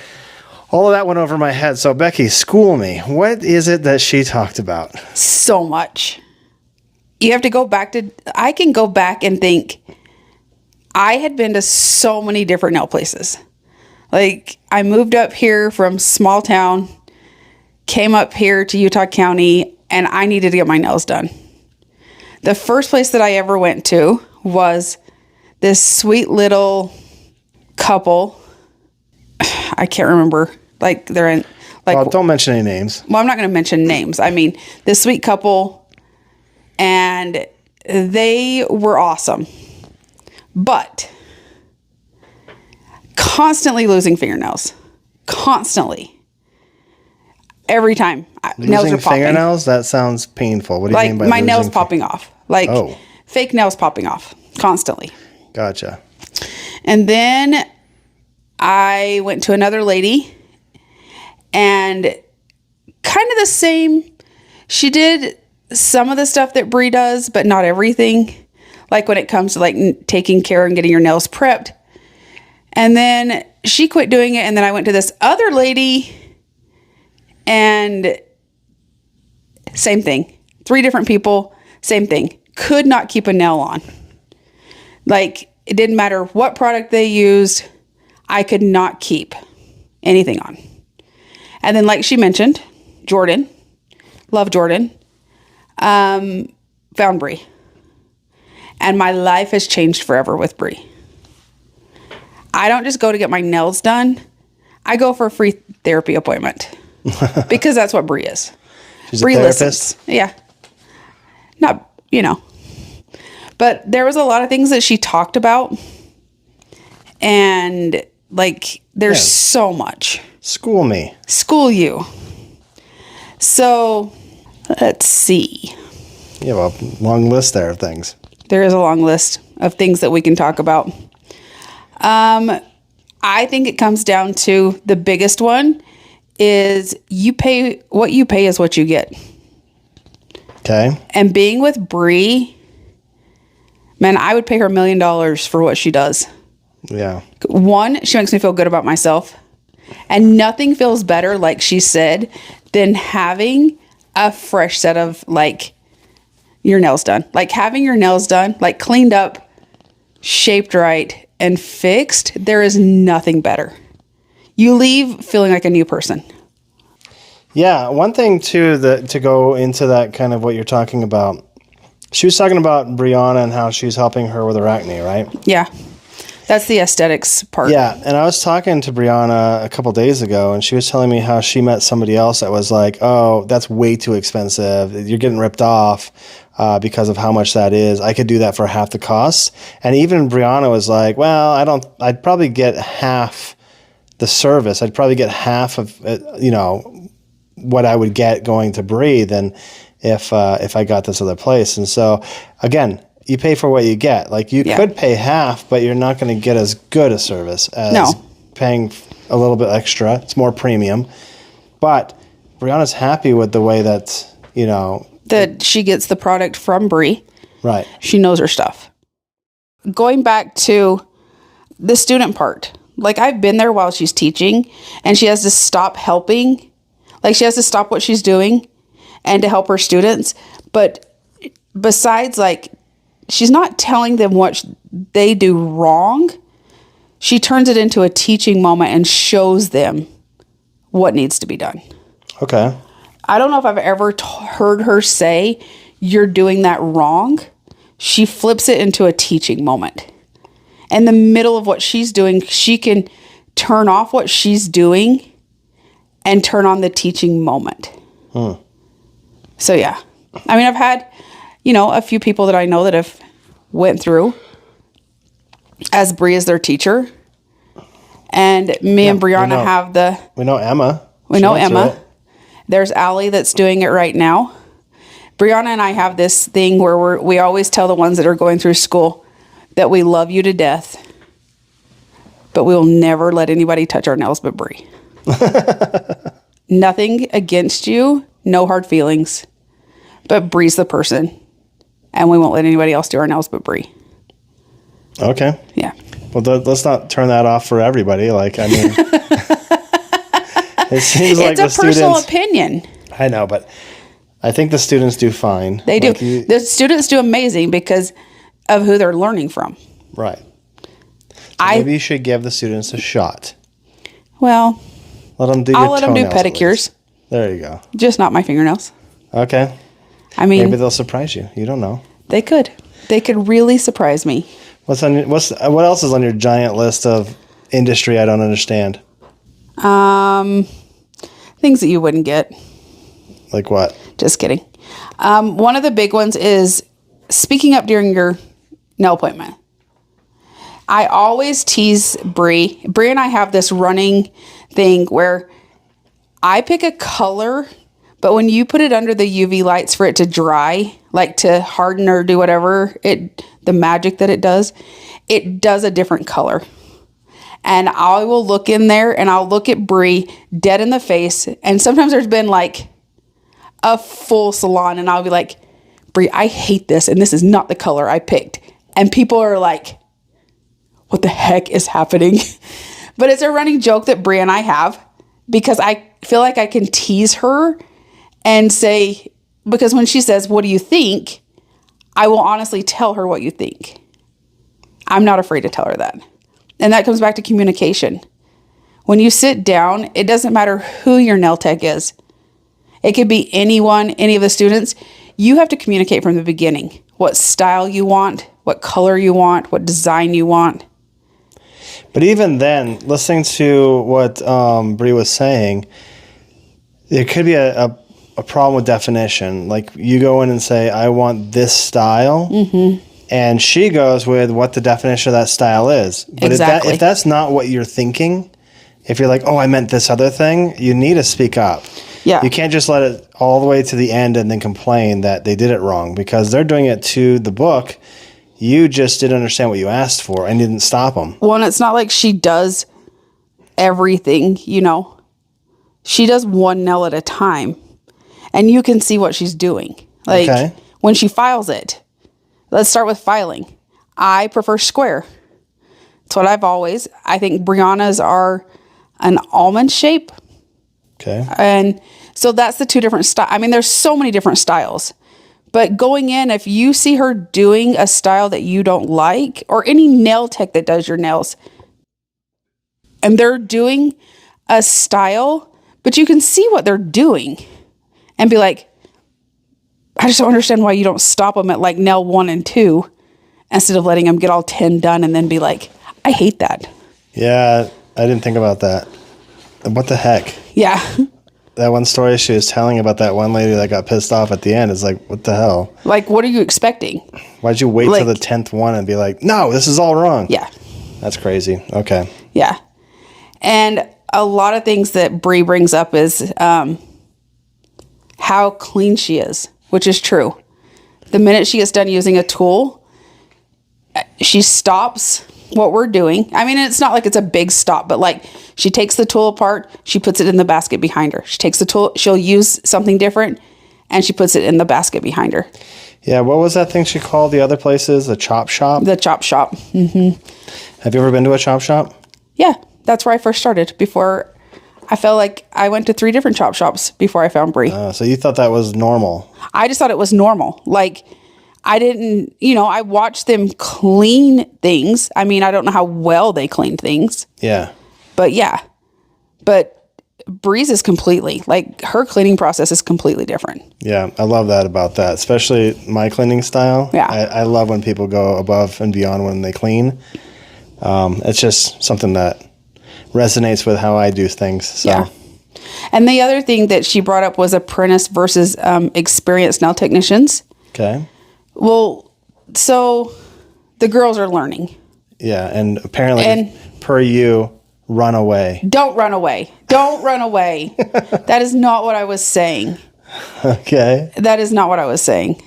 S2: all of that went over my head. So Becky, school me. What is it that she talked about?
S1: So much. You have to go back I can go back and think I had been to so many different nail places. I moved up here from small town, came up here to Utah County, and I needed to get my nails done. The first place that I ever went to was this sweet little couple. I can't remember. They're in
S2: Well, don't mention any names.
S1: Well, I'm not going to mention names. I mean, this sweet couple, and they were awesome. But constantly losing fingernails. Constantly. Every time. Nails are popping.
S2: Fingernails? That sounds painful. What do you mean by
S1: my nails popping off. Fake nails popping off. Constantly.
S2: Gotcha.
S1: And then I went to another lady, and kind of the same. She did some of the stuff that Brie does, but not everything. When it comes to taking care and getting your nails prepped. And then she quit doing it, and then I went to this other lady, and same thing. 3 different people, same thing. Could not keep a nail on. It didn't matter what product they used, I could not keep anything on. And then, like she mentioned, Jordan, love Jordan, found Brie. And my life has changed forever with Brie. I don't just go to get my nails done. I go for a free therapy appointment because that's what Brie is.
S2: She's
S1: Brie
S2: a therapist?
S1: Listens. Yeah. Not, But there was a lot of things that she talked about. And there's so much.
S2: School me.
S1: School you. So let's see.
S2: You have a long list there of things.
S1: There is a long list. of things that we can talk about. I think it comes down to the biggest one is what you pay is what you get.
S2: Okay.
S1: And being with Brie, man, I would pay her $1 million for what she does.
S2: Yeah.
S1: One, she makes me feel good about myself. And nothing feels better, like she said, than having a fresh set of, like, your nails done. Like, having your nails done, like, cleaned up, shaped right, and fixed. There is nothing better. You leave feeling like a new person.
S2: Yeah. One thing, too, to go into that kind of what you're talking about, she was talking about Brianna and how she's helping her with her acne, right?
S1: Yeah. That's the aesthetics part.
S2: Yeah, and I was talking to Brianna a couple days ago, and she was telling me how she met somebody else that was like, oh, that's way too expensive. You're getting ripped off because of how much that is. I could do that for half the cost. And even Brianna was like, well, I'd probably get half the service. I'd probably get half of, what I would get going to Brie than if I got this other place. And so, again, you pay for what you get. Like, you could pay half, but you're not going to get as good a service as paying a little bit extra. It's more premium. But Brianna's happy with the way that,
S1: that she gets the product from Brie.
S2: Right.
S1: She knows her stuff. Going back to the student part, like, I've been there while she's teaching, and she has to stop helping. Like, she has to stop what she's doing and to help her students. But besides, like, she's not telling them what they do wrong. She turns it into a teaching moment and shows them what needs to be done.
S2: Okay.
S1: I don't know if I've ever heard her say, you're doing that wrong. She flips it into a teaching moment. In the middle of what she's doing, she can turn off what she's doing and turn on the teaching moment. So, yeah. I mean, I've had, a few people that I know that have went through as Brie as their teacher. And me and Brianna have
S2: We know Emma.
S1: We know Emma. There's Allie that's doing it right now. Brianna and I have this thing where we always tell the ones that are going through school that we love you to death, but we will never let anybody touch our nails but Brie. Nothing against you, no hard feelings, but Brie's the person, and we won't let anybody else do our nails but Brie.
S2: Okay.
S1: Yeah.
S2: Well, let's not turn that off for everybody. Like, I mean, it seems like
S1: it's a personal opinion.
S2: I know, but I think the students do fine.
S1: They do. The students do amazing because of who they're learning from.
S2: Right. So maybe you should give the students a shot.
S1: Well,
S2: I'll let them do
S1: pedicures.
S2: There you go.
S1: Just not my fingernails.
S2: Okay.
S1: I mean,
S2: maybe they'll surprise you. You don't know.
S1: They could. They could really surprise me.
S2: What else is on your giant list of industry I don't understand?
S1: Things that you wouldn't get.
S2: Like what?
S1: Just kidding. One of the big ones is speaking up during your nail appointment. I always tease Brie. Brie and I have this running thing where I pick a color, but when you put it under the UV lights for it to dry, like to harden or do whatever, the magic that it does a different color. And I will look in there and I'll look at Brie dead in the face. And sometimes there's been like a full salon and I'll be like, Brie, I hate this. And this is not the color I picked. And people are like, what the heck is happening? But it's a running joke that Brie and I have because I feel like I can tease her and say, because when she says, what do you think? I will honestly tell her what you think. I'm not afraid to tell her that. And that comes back to communication. When you sit down, it doesn't matter who your nail tech is. It could be anyone, any of the students. You have to communicate from the beginning. What style you want, what color you want, what design you want.
S2: But even then, listening to what Brie was saying, there could be a problem with definition. Like, you go in and say, I want this style. Mm-hmm. And she goes with what the definition of that style is. But
S1: exactly.
S2: if that's not what you're thinking, if you're like, oh, I meant this other thing, you need to speak up.
S1: Yeah.
S2: You can't just let it all the way to the end and then complain that they did it wrong, because they're doing it to the book. You just didn't understand what you asked for and didn't stop them.
S1: Well, and it's not like she does everything, you know. She does one nail at a time. And you can see what she's doing. Like,
S2: Okay.
S1: when she files it. Let's start with filing. I prefer square. That's what I think Brianna's are an almond shape.
S2: Okay.
S1: And so that's the two different styles. I mean, there's so many different styles. But going in, if you see her doing a style that you don't like, or any nail tech that does your nails, and they're doing a style, but you can see what they're doing and be like, I just don't understand why you don't stop them at like nail 1 and 2 instead of letting them get all 10 done and then be like, I hate that.
S2: Yeah, I didn't think about that. What the heck?
S1: Yeah.
S2: That one story she was telling about that one lady that got pissed off at the end is like, what the hell?
S1: Like, what are you expecting?
S2: Why'd you wait till the 10th one and be like, no, this is all wrong?
S1: Yeah.
S2: That's crazy. Okay.
S1: Yeah. And a lot of things that Brie brings up is how clean she is, which is true. The minute she gets done using a tool, she stops what we're doing. I mean, it's not like it's a big stop, but like she takes the tool apart, she puts it in the basket behind her. She takes the tool, she'll use something different, and she puts it in the basket behind her.
S2: Yeah, what was that thing she called the other places? The chop shop?
S1: The chop shop. Mm-hmm.
S2: Have you ever been to a chop shop?
S1: Yeah, that's where I first started. Before, I felt like I went to 3 different chop shops before I found Brie.
S2: So you thought that was normal?
S1: I just thought it was normal. Like, I didn't, I watched them clean things. I mean, I don't know how well they cleaned things.
S2: Yeah.
S1: But yeah. But Bree's is completely, like, her cleaning process is completely different.
S2: Yeah, I love that about that, especially my cleaning style.
S1: Yeah.
S2: I love when people go above and beyond when they clean. It's just something that resonates with how I do things. So.
S1: Yeah. And the other thing that she brought up was apprentice versus experienced nail technicians.
S2: Okay.
S1: Well, so the girls are learning.
S2: Yeah, and apparently, per you, run away.
S1: Don't run away. Don't run away. That is not what I was saying.
S2: Okay.
S1: That is not what I was saying.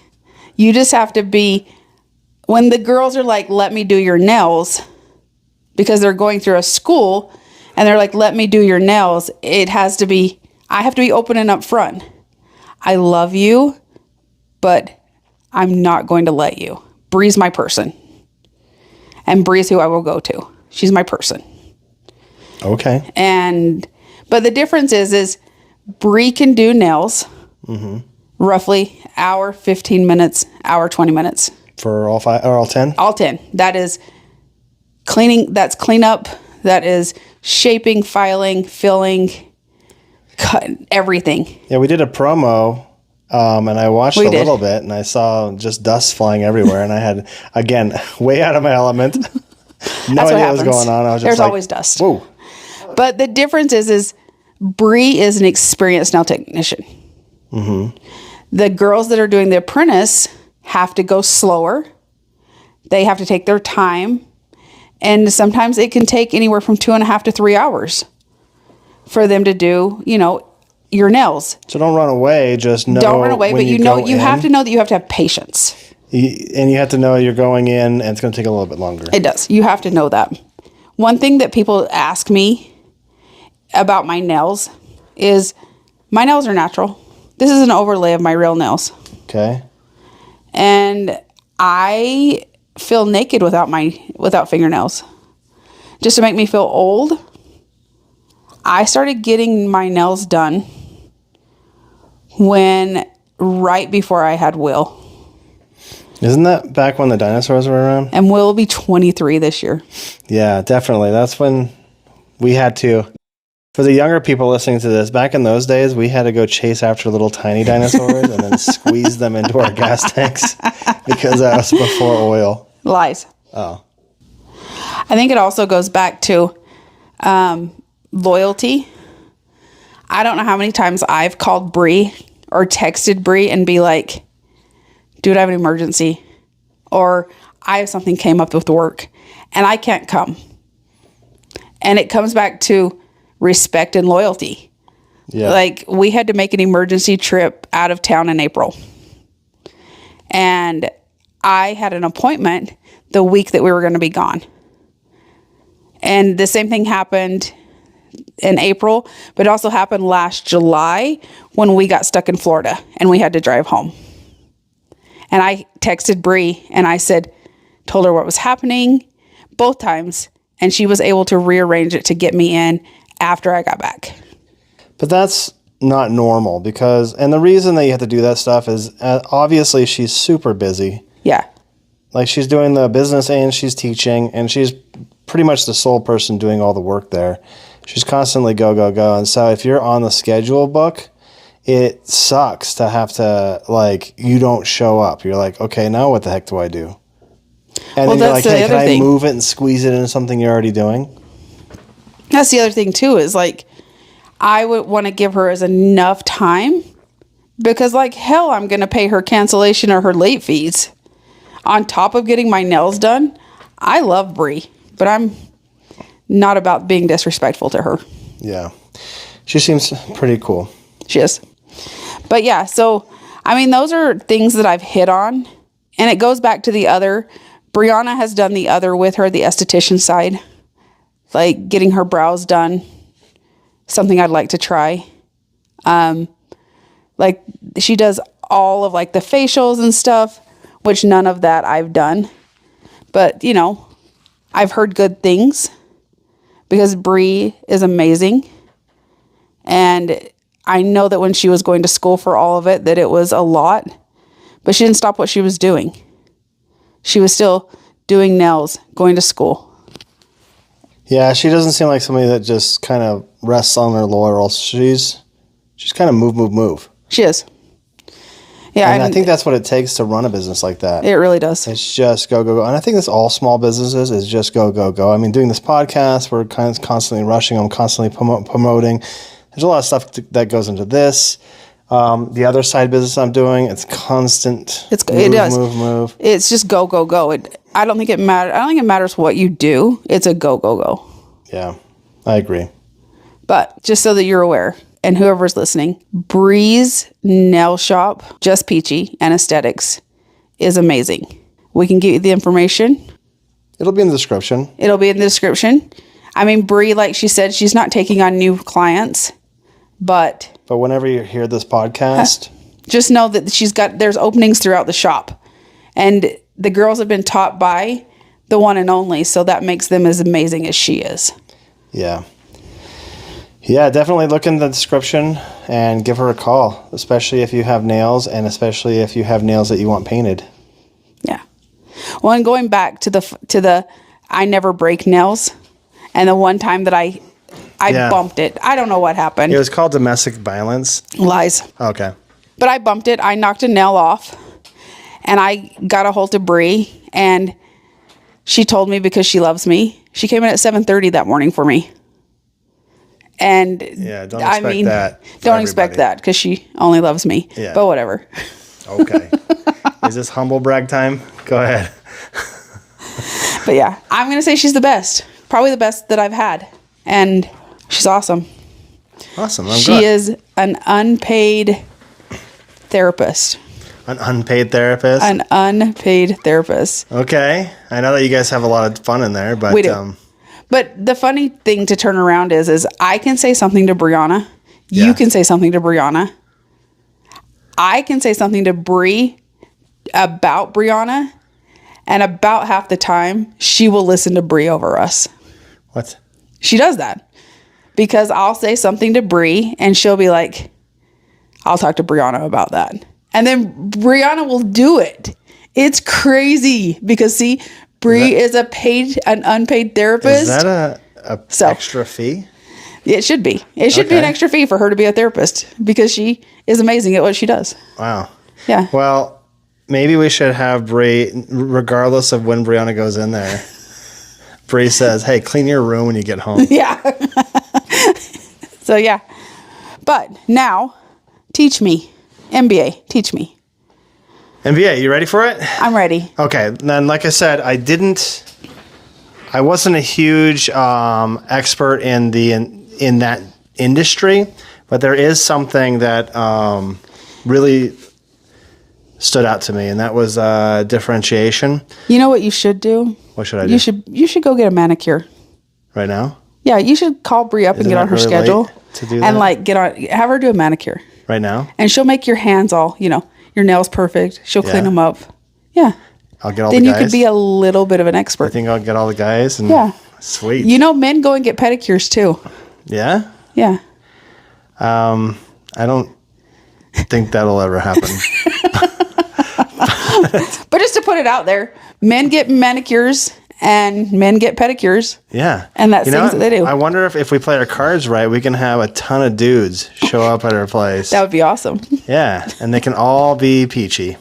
S1: You just have to be, when the girls are like, let me do your nails, because they're going through a school, and they're like, let me do your nails, it has to be, I have to be open and upfront. I love you, but I'm not going to let you. Brie's my person. And Brie's who I will go to. She's my person.
S2: Okay.
S1: But the difference is Brie can do nails roughly hour, 15 minutes, hour, 20 minutes.
S2: For all 5 or all 10?
S1: All 10. That is cleaning. That's cleanup. That is shaping, filing, filling, cut, everything.
S2: Yeah, we did a promo. And I watched a little bit, and I saw just dust flying everywhere, and I had, again, way out of my element. No idea what was going on. I was just
S1: There's always dust.
S2: Whoa.
S1: But the difference is Brie is an experienced nail technician. Mm-hmm. The girls that are doing the apprentice have to go slower. They have to take their time. And sometimes it can take anywhere from 2.5 to 3 hours for them to do, your nails.
S2: So don't run away. Just know. Don't run away,
S1: but you have to know that you have to have patience.
S2: And you have to know you're going in, and it's going to take a little bit longer.
S1: It does. You have to know that. One thing that people ask me about my nails is, my nails are natural. This is an overlay of my real nails.
S2: Okay.
S1: And I feel naked without fingernails. Just to make me feel old, I started getting my nails done right before I had Will.
S2: Isn't that back when the dinosaurs were around?
S1: And Will will be 23 this year.
S2: Yeah, definitely. That's when we had to. For the younger people listening to this, back in those days, we had to go chase after little tiny dinosaurs and then squeeze them into our gas tanks because that was before oil.
S1: Lies.
S2: Oh.
S1: I think it also goes back to loyalty. I don't know how many times I've called Brie or texted Brie and be like, dude, I have an emergency, or I have something came up with work and I can't come. And it comes back to respect and loyalty. Yeah. Like, we had to make an emergency trip out of town in April. And I had an appointment the week that we were going to be gone. And the same thing happened in April, but it also happened last July when we got stuck in Florida and we had to drive home. And I texted Brie and I told her what was happening both times. And she was able to rearrange it to get me in after I got back.
S2: But that's not normal and the reason that you have to do that stuff is obviously she's super busy.
S1: Yeah.
S2: Like she's doing the business and she's teaching and she's pretty much the sole person doing all the work there. She's constantly go, go, go. And so if you're on the schedule book, it sucks to have to, like, you don't show up. You're like, okay, now what the heck do I do? And then you're like, hey, can I move it and squeeze it into something you're already doing?
S1: That's the other thing too, is like, I would want to give her as enough time because like hell, I'm going to pay her cancellation or her late fees on top of getting my nails done. I love Brie, but I'm not about being disrespectful to her.
S2: Yeah. She seems pretty cool.
S1: She is. But yeah, so, I mean, those are things that I've hit on. And it goes back to the other. Brianna has done the other with her, the esthetician side. Like getting her brows done. Something I'd like to try. Like she does all of like the facials and stuff, which none of that I've done. But, you know, I've heard good things because Brie is amazing. And I know that when she was going to school for all of it, that it was a lot, but she didn't stop what she was doing. She was still doing nails, going to school.
S2: Yeah, she doesn't seem like somebody that just kind of rests on her laurels. She's kind of move.
S1: She is. Yeah,
S2: and I think that's what it takes to run a business like that.
S1: It really does.
S2: It's just go, go, go. And I think that's all small businesses is just go, go, go. I mean, doing this podcast, we're constantly rushing. I'm constantly promoting. There's a lot of stuff that goes into this. The other side business I'm doing, it's constant.
S1: It does.
S2: Move.
S1: It's just go, go, go. I don't think it matters. I don't think it matters what you do. It's a go, go, go.
S2: Yeah, I agree.
S1: But just so that you're aware, and whoever's listening, Brie's nail shop, Just Peachy and Aesthetics, is amazing. We can get you the information.
S2: It'll be in the description. I mean, Brie, like she said, she's not taking on new clients, but whenever you hear this podcast,
S1: just know that there's openings throughout the shop, and the girls have been taught by the one and only, so that makes them as amazing as she is.
S2: Yeah. Yeah, definitely look in the description and give her a call, especially if you have nails and especially if you have nails that you want painted.
S1: Yeah. Well, and going back to the I never break nails, and the one time that I bumped it. I don't know what happened.
S2: It was called domestic violence.
S1: Lies.
S2: Okay.
S1: But I bumped it. I knocked a nail off, and I got a hold of Brie, and she told me because she loves me. She came in at 7:30 that morning for me. And
S2: yeah, don't expect that.
S1: Don't expect that because she only loves me. Yeah. But whatever.
S2: Okay. Is this humble brag time? Go ahead.
S1: But yeah, I'm going to say she's the best. Probably the best that I've had. And she's awesome.
S2: Awesome.
S1: She is an unpaid therapist.
S2: An unpaid therapist?
S1: An unpaid therapist.
S2: Okay. I know that you guys have a lot of fun in there, but
S1: we do. But the funny thing to turn around is I can say something to Brianna. Yeah. You can say something to Brianna. I can say something to Brie about Brianna. And about half the time, she will listen to Brie over us.
S2: What?
S1: She does that. Because I'll say something to Brie and she'll be like, I'll talk to Brianna about that. And then Brianna will do it. It's crazy. Because see, Brie is an unpaid therapist.
S2: Is that a extra fee?
S1: It should be. It should be an extra fee for her to be a therapist because she is amazing at what she does.
S2: Wow.
S1: Yeah.
S2: Well, maybe we should have Brie, regardless of when Brianna goes in there. Brie says, hey, clean your room when you get home.
S1: Yeah. So, yeah. But now, teach me. MBA, teach me.
S2: MBA, you ready for it?
S1: I'm ready.
S2: Okay. Then, like I said, I wasn't a huge expert in that industry, but there is something that really stood out to me, and that was differentiation.
S1: You know what you should do?
S2: What should I do?
S1: You should go get a manicure.
S2: Right now?
S1: Yeah, you should call Brie up and get on her
S2: really
S1: schedule
S2: late to do
S1: and
S2: that?
S1: have her do a manicure.
S2: Right now?
S1: And she'll make your hands all, your nails perfect. She'll clean them up. Yeah.
S2: I'll get all
S1: Then
S2: the
S1: you
S2: guys.
S1: could be a little bit of an
S2: I
S1: expert.
S2: think I'll get all the guys. And
S1: Yeah.
S2: Sweet.
S1: Men go and get pedicures too.
S2: Yeah?
S1: Yeah.
S2: I don't think that'll ever happen.
S1: But just to put it out there, men get manicures and men get pedicures.
S2: Yeah.
S1: And that's things that they do.
S2: I wonder if we play our cards right, we can have a ton of dudes show up at our place.
S1: That would be awesome.
S2: Yeah. And they can all be peachy.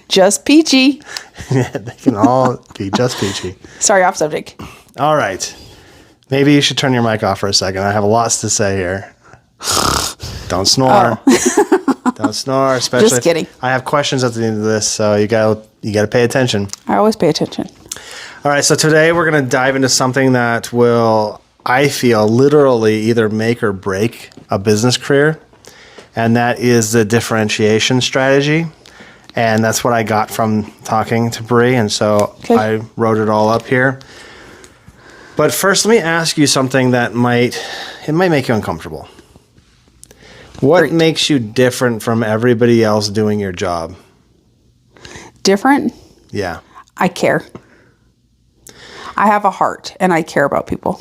S1: Just peachy.
S2: Yeah, they can all be just peachy.
S1: Sorry, off subject.
S2: All right. Maybe you should turn your mic off for a second. I have lots to say here. Don't snore. Don't snore. Especially
S1: Just kidding.
S2: I have questions at the end of this, so you gotta pay attention.
S1: I always pay attention.
S2: All right, so today we're going to dive into something that will, I feel, literally either make or break a business career, and that is the differentiation strategy. And that's what I got from talking to Brie, and so I wrote it all up here. But first, let me ask you something that might make you uncomfortable. What makes you different from everybody else doing your job?
S1: Different?
S2: Yeah.
S1: I care. I have a heart and I care about people.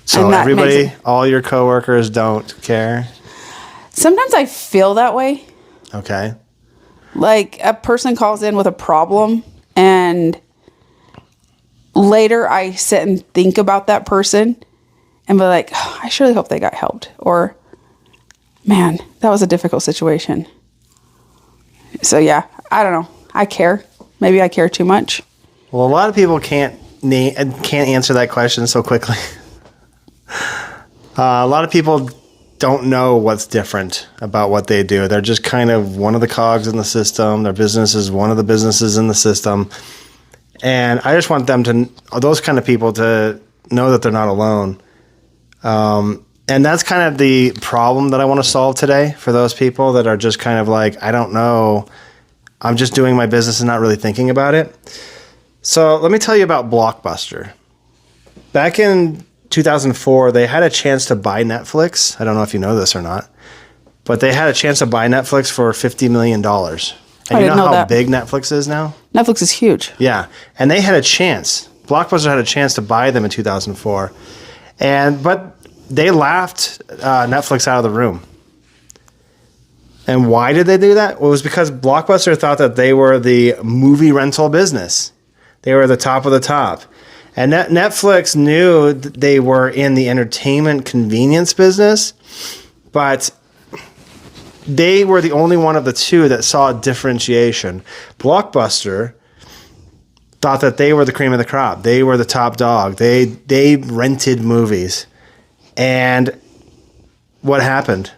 S2: So everybody, all your coworkers don't care?
S1: Sometimes I feel that way.
S2: Okay.
S1: Like a person calls in with a problem and later I sit and think about that person and be like, oh, I surely hope they got helped. Or, man, that was a difficult situation. So yeah, I don't know. I care. Maybe I care too much.
S2: Well, a lot of people can't answer that question so quickly. A lot of people don't know what's different about what they do. They're just kind of one of the cogs in the system. Their business is one of the businesses in the system. And I just want those kind of people to know that they're not alone. And that's kind of the problem that I want to solve today for those people that are just kind of like, I don't know. I'm just doing my business and not really thinking about it. So let me tell you about Blockbuster. Back in 2004, they had a chance to buy Netflix. I don't know if you know this or not, but they had a chance to buy Netflix for $50 million. And you know how big Netflix is now?
S1: Netflix is huge.
S2: Yeah. And they had a chance. Blockbuster had a chance to buy them in 2004. But they laughed Netflix out of the room. And why did they do that? Well, it was because Blockbuster thought that they were the movie rental business. They were the top of the top. And Netflix knew that they were in the entertainment convenience business, but they were the only one of the two that saw differentiation. Blockbuster thought that they were the cream of the crop. They were the top dog. They rented movies. And what happened?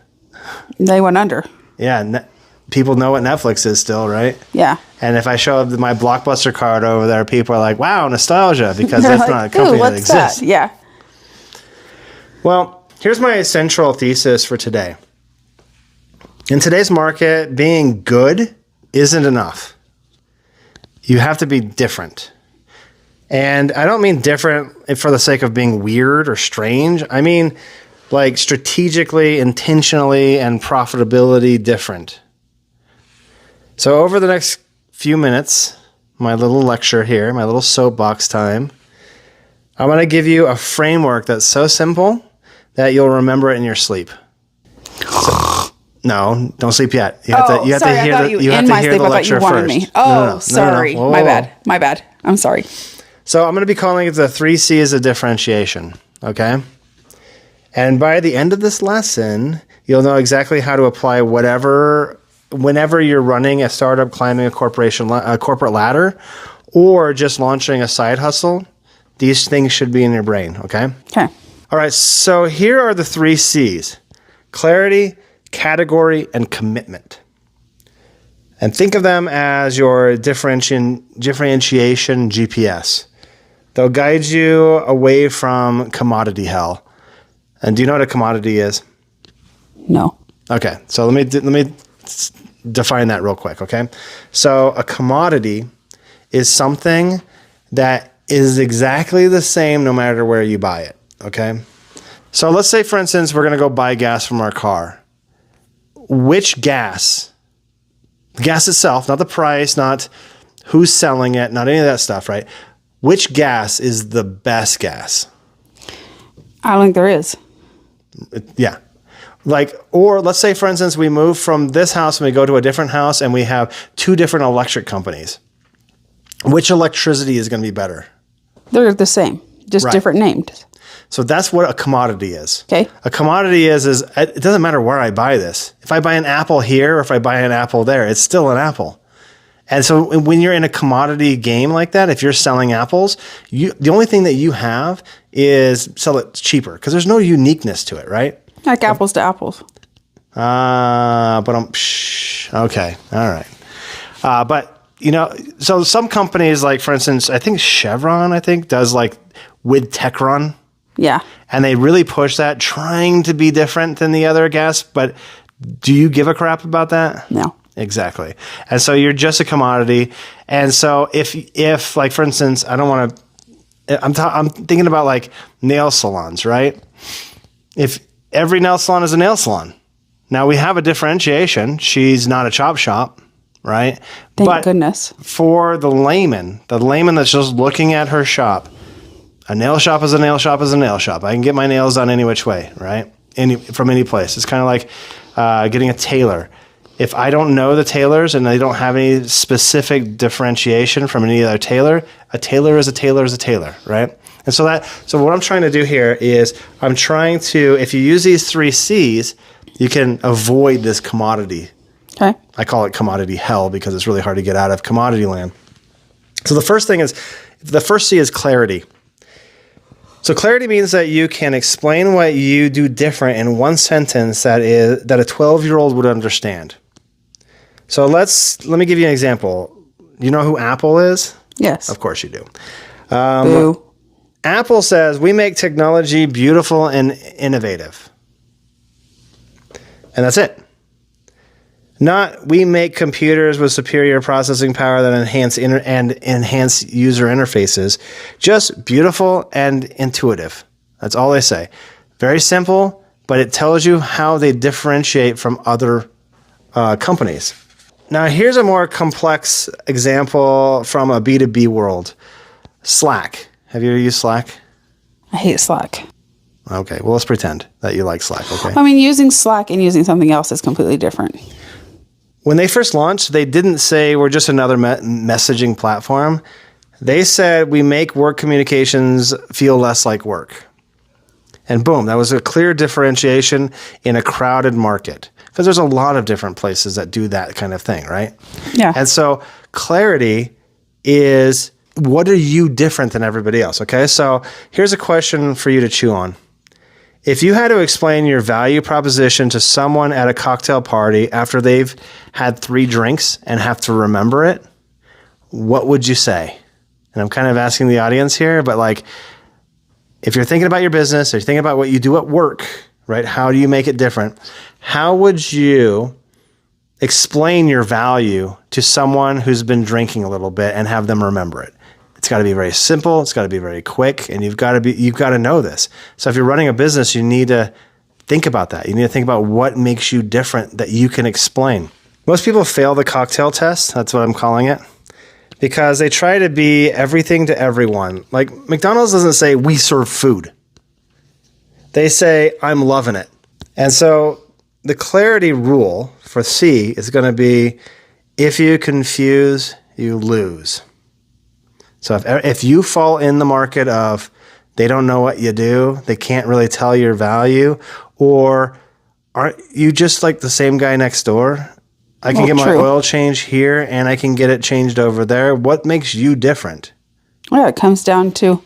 S1: They went under.
S2: Yeah, people know what Netflix is still, right?
S1: Yeah.
S2: And if I show up my Blockbuster card over there, people are like, wow, nostalgia, because that's
S1: like,
S2: not a company that exists.
S1: That? Yeah.
S2: Well, here's my central thesis for today. In today's market, being good isn't enough. You have to be different. And I don't mean different for the sake of being weird or strange. I mean like strategically, intentionally, and profitability different. So over the next few minutes, my little lecture here, my little soapbox time, I'm going to give you a framework that's so simple that you'll remember it in your sleep. No, don't sleep yet. You have to hear the lecture first.
S1: Me. Oh, no. Sorry.
S2: Whoa.
S1: My bad. I'm sorry.
S2: So I'm going to be calling it the 3 C's of differentiation, okay? And by the end of this lesson, you'll know exactly how to apply whenever you're running a startup, climbing a corporate ladder, or just launching a side hustle. These things should be in your brain, okay?
S1: Okay.
S2: All right, so here are the 3 C's: clarity, category, and commitment. And think of them as your differentiation GPS. They'll guide you away from commodity hell. And do you know what a commodity is?
S1: No.
S2: Okay, so let me define that real quick, okay? So a commodity is something that is exactly the same no matter where you buy it, okay? So let's say, for instance, we're going to go buy gas from our car. Which gas, the gas itself, not the price, not who's selling it, not any of that stuff, right? Which gas is the best gas?
S1: I don't think there is.
S2: Yeah. Like, or let's say, for instance, we move from this house and we go to a different house and we have 2 different electric companies. Which electricity is going to be better?
S1: They're the same, just
S2: Right.
S1: different names.
S2: So that's what a commodity is.
S1: Okay.
S2: A commodity is it doesn't matter where I buy this. If I buy an apple here or if I buy an apple there, it's still an apple. And so when you're in a commodity game like that, if you're selling apples, the only thing that you have is sell it cheaper because there's no uniqueness to it, right?
S1: Like apples to apples.
S2: Okay. All right. But, you know, so some companies, like, for instance, I think Chevron, does like with Techron.
S1: Yeah.
S2: And they really push that, trying to be different than the other gas. But do you give a crap about that?
S1: No.
S2: Exactly. And so you're just a commodity. And so if like, for instance, I'm thinking about like nail salons, right? If every nail salon is a nail salon. Now we have a differentiation. She's not a chop shop, right?
S1: Thank goodness.
S2: For the layman that's just looking at her shop, a nail shop is a nail shop is a nail shop. I can get my nails done any which way, right? From any place. It's kind of like getting a tailor. If I don't know the tailors and they don't have any specific differentiation from any other tailor, a tailor is a tailor is a tailor, right? And so what I'm trying to do here is I'm trying to, if you use these 3 C's, you can avoid this commodity.
S1: Okay.
S2: I call it commodity hell because it's really hard to get out of commodity land. So the first C is clarity. So clarity means that you can explain what you do different in one sentence that a 12-year-old would understand. So let me give you an example. You know who Apple is?
S1: Yes.
S2: Of course you do.
S1: Boo.
S2: Apple says, we make technology beautiful and innovative. And that's it. Not, we make computers with superior processing power that enhance user interfaces. Just beautiful and intuitive. That's all they say. Very simple, but it tells you how they differentiate from other companies. Now, here's a more complex example from a B2B world. Slack. Have you ever used Slack?
S1: I hate Slack.
S2: Okay, well, let's pretend that you like Slack, okay?
S1: I mean, using Slack and using something else is completely different.
S2: When they first launched, they didn't say we're just another messaging platform. They said we make work communications feel less like work. And boom, that was a clear differentiation in a crowded market. Because there's a lot of different places that do that kind of thing, right?
S1: Yeah.
S2: And so clarity is, what are you different than everybody else, okay? So here's a question for you to chew on. If you had to explain your value proposition to someone at a cocktail party after they've had 3 drinks and have to remember it, what would you say? And I'm kind of asking the audience here, but like, if you're thinking about your business or you're thinking about what you do at work, right? How do you make it different? How would you explain your value to someone who's been drinking a little bit and have them remember it? It's got to be very simple. It's got to be very quick, and you've got to know this. So if you're running a business, you need to think about that. You need to think about what makes you different that you can explain. Most people fail the cocktail test. That's what I'm calling it, because they try to be everything to everyone. Like McDonald's doesn't say we serve food. They say I'm loving it. And so the clarity rule for C is going to be, if you confuse, you lose. So if you fall in the market of they don't know what you do, they can't really tell your value, or aren't you just like the same guy next door? I can get my oil change here and I can get it changed over there. What makes you different?
S1: Well, it comes down to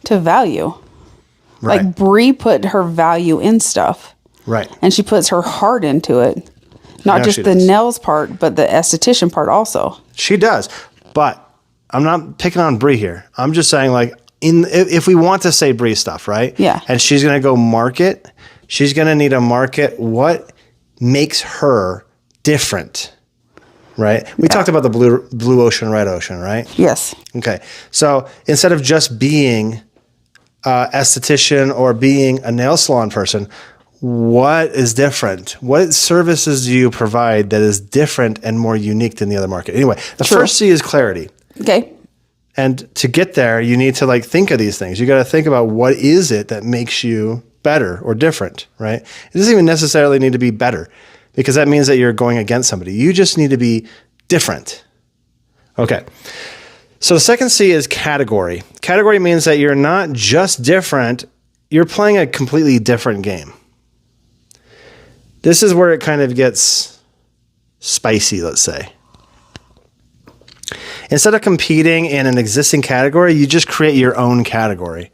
S1: value.
S2: Right.
S1: Like Brie put her value in stuff.
S2: Right.
S1: And she puts her heart into it. Not just the nails part, but the esthetician part also.
S2: She does. But I'm not picking on Brie here. I'm just saying, like, if we want to say Brie stuff, right?
S1: Yeah.
S2: And she's going to go market, she's going to need to market what makes her different. right? We talked about the blue ocean, red ocean, right?
S1: Yes.
S2: Okay. So instead of just being an esthetician or being a nail salon person, what is different? What services do you provide that is different and more unique than the other market? Anyway, the first C is clarity.
S1: Okay.
S2: And to get there, you need to think of these things. You got to think about what is it that makes you better or different, right? It doesn't even necessarily need to be better because that means that you're going against somebody. You just need to be different. Okay. So the second C is category. Category means that you're not just different, you're playing a completely different game. This is where it kind of gets spicy, let's say. Instead of competing in an existing category, you just create your own category.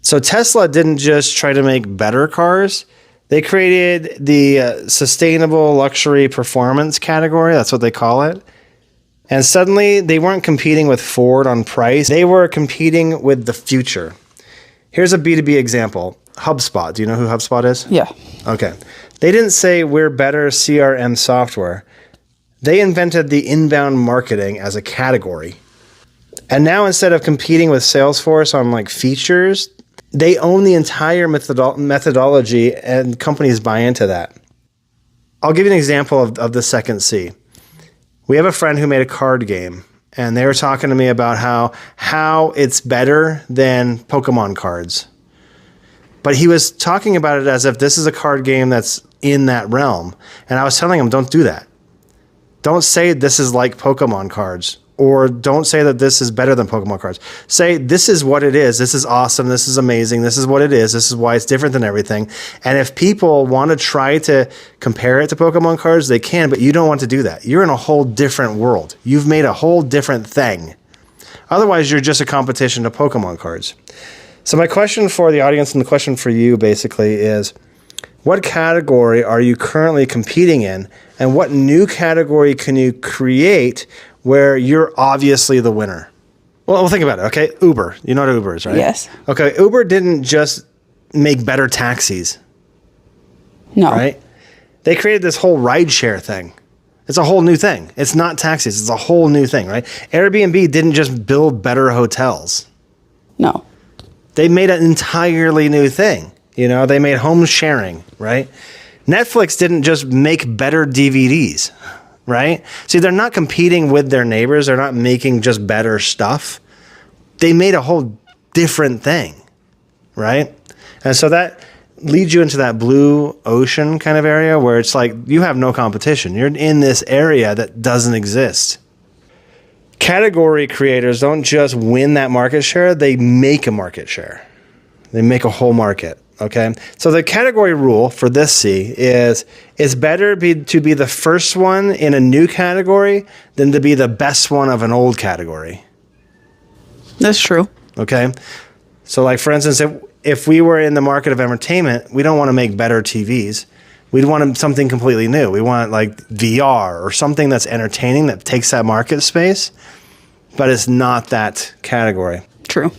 S2: So Tesla didn't just try to make better cars. They created the sustainable luxury performance category. That's what they call it. And suddenly they weren't competing with Ford on price. They were competing with the future. Here's a B2B example. HubSpot. Do you know who HubSpot is?
S1: Yeah.
S2: Okay. They didn't say we're better CRM software. They invented the inbound marketing as a category. And now instead of competing with Salesforce on features, they own the entire methodology and companies buy into that. I'll give you an example of the second C. We have a friend who made a card game, and they were talking to me about how it's better than Pokemon cards. But he was talking about it as if this is a card game that's in that realm. And I was telling him, don't do that. Don't say this is like Pokemon cards, or don't say that this is better than Pokemon cards. Say this is what it is. This is awesome. This is amazing. This is what it is. This is why it's different than everything. And if people want to try to compare it to Pokemon cards, they can, but you don't want to do that. You're in a whole different world. You've made a whole different thing. Otherwise, you're just a competition to Pokemon cards. So my question for the audience and the question for you basically is, what category are you currently competing in, and what new category can you create where you're obviously the winner? Well, think about it, okay? Uber. You know what Uber is, right?
S1: Yes.
S2: Okay, Uber didn't just make better taxis,
S1: No.
S2: right? They created this whole rideshare thing. It's a whole new thing. It's not taxis. It's a whole new thing, right? Airbnb didn't just build better hotels.
S1: No.
S2: They made an entirely new thing. They made home sharing, right? Netflix didn't just make better DVDs, right? See, they're not competing with their neighbors. They're not making just better stuff. They made a whole different thing, right? And so that leads you into that blue ocean kind of area where it's you have no competition. You're in this area that doesn't exist. Category creators don't just win that market share. They make a market share. They make a whole market. Okay, so the category rule for this C is it's better to be the first one in a new category than to be the best one of an old category.
S1: That's true.
S2: Okay, so for instance, if we were in the market of entertainment, we don't want to make better TVs. We'd want something completely new. We want VR or something that's entertaining that takes that market space, but it's not that category.
S1: True.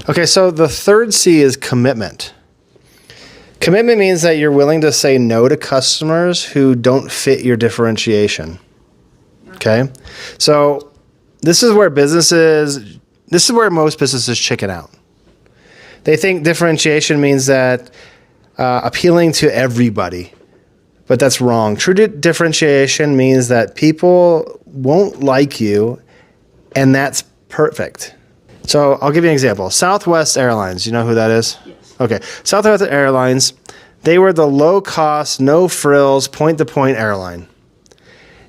S2: Okay, so the third C is commitment. Commitment means that you're willing to say no to customers who don't fit your differentiation. Okay? So this is where most businesses chicken out. They think differentiation means that appealing to everybody, but that's wrong. True differentiation means that people won't like you, and that's perfect. So I'll give you an example. Southwest Airlines, you know who that is? Yes. Okay. Southwest Airlines, they were the low-cost, no-frills, point-to-point airline.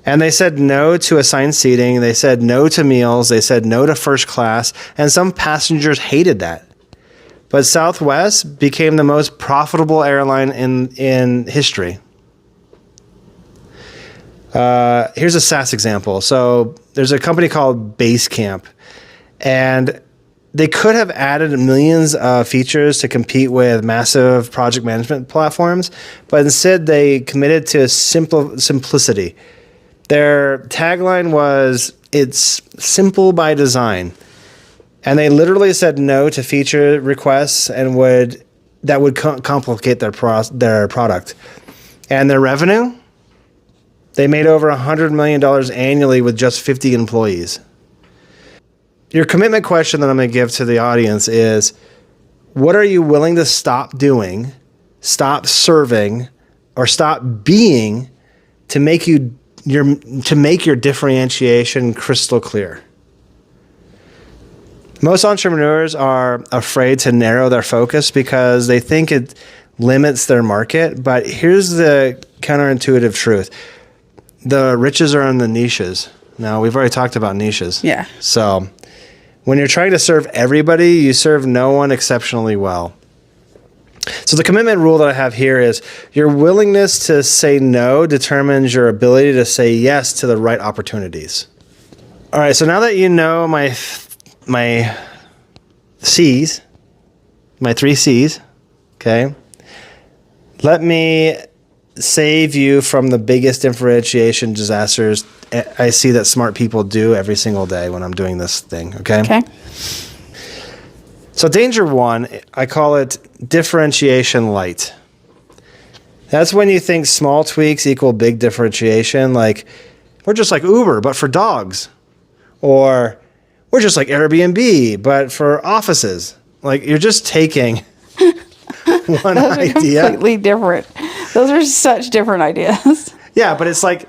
S2: And they said no to assigned seating. They said no to meals. They said no to first class. And some passengers hated that. But Southwest became the most profitable airline in history. Here's a SaaS example. So there's a company called Basecamp. And they could have added millions of features to compete with massive project management platforms, but instead they committed to simplicity. Their tagline was, "It's simple by design." And they literally said no to feature requests that would complicate their product. And their revenue They made over $100 million annually with just 50 employees. Your commitment question that I'm going to give to the audience is, what are you willing to stop doing, stop serving, or stop being to make your differentiation crystal clear? Most entrepreneurs are afraid to narrow their focus because they think it limits their market. But here's the counterintuitive truth. The riches are in the niches. Now, we've already talked about niches.
S1: Yeah.
S2: So when you're trying to serve everybody, you serve no one exceptionally well. So the commitment rule that I have here is your willingness to say no determines your ability to say yes to the right opportunities. All right, so now that you know my C's, my 3 C's, okay, let me save you from the biggest differentiation disasters I see that smart people do every single day when I'm doing this thing, okay?
S1: Okay.
S2: So danger 1, I call it differentiation light. That's when you think small tweaks equal big differentiation, like we're just like Uber, but for dogs. Or we're just like Airbnb, but for offices. Like you're just taking one
S1: Those
S2: idea.
S1: are completely different. Those are such different ideas.
S2: Yeah, but it's like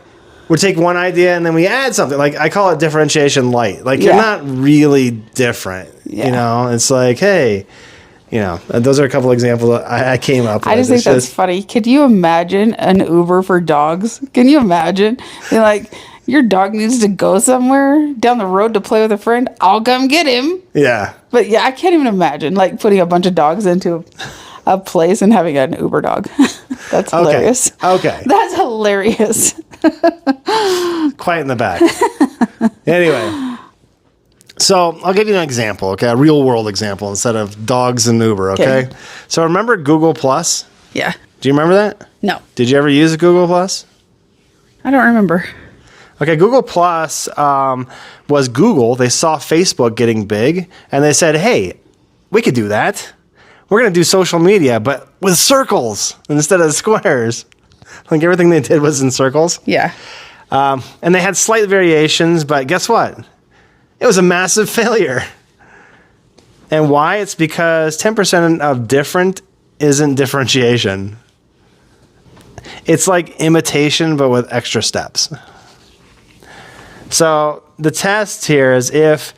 S2: we take one idea and then we add something. Like I call it differentiation light. Like you're not really different.
S1: Yeah.
S2: You know, it's like, hey, you know, those are a couple examples that I came up with.
S1: I just think that's funny. Could you imagine an Uber for dogs? Can you imagine? They're like, your dog needs to go somewhere down the road to play with a friend. I'll come get him.
S2: Yeah.
S1: But yeah, I can't even imagine like putting a bunch of dogs into a place and having an Uber dog. That's hilarious.
S2: Okay.
S1: That's hilarious.
S2: Quiet in the back. Anyway. So I'll give you an example, okay? A real world example instead of dogs and Uber, okay? So remember Google Plus?
S1: Yeah.
S2: Do you remember that?
S1: No,
S2: Did you ever use Google Plus?
S1: I don't remember.
S2: Okay, Google Plus was Google. They saw Facebook getting big, and they said, hey, we could do that. We're going to do social media, but with circles instead of squares. Like everything they did was in circles.
S1: Yeah.
S2: And they had slight variations, but guess what? It was a massive failure. And why? It's because 10% of different isn't differentiation. It's like imitation, but with extra steps. So the test here is if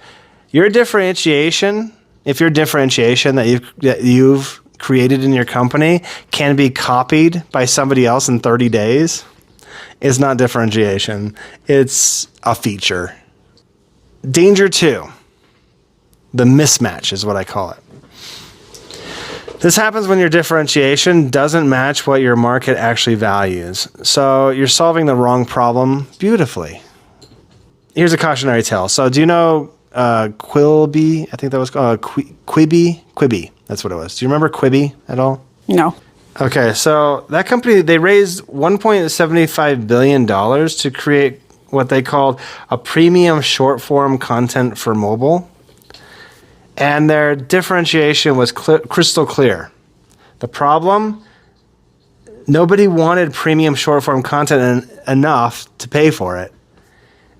S2: your differentiation that you've created in your company can be copied by somebody else in 30 days, it's not differentiation. It's a feature. Danger 2, the mismatch is what I call it. This happens when your differentiation doesn't match what your market actually values. So you're solving the wrong problem beautifully. Here's a cautionary tale. So do you know Quilby? I think that was called Quibi. That's what it was. Do you remember Quibi at all?
S1: No.
S2: Okay, so that company, they raised $1.75 billion to create what they called a premium short-form content for mobile. And their differentiation was crystal clear. The problem, nobody wanted premium short-form content enough to pay for it.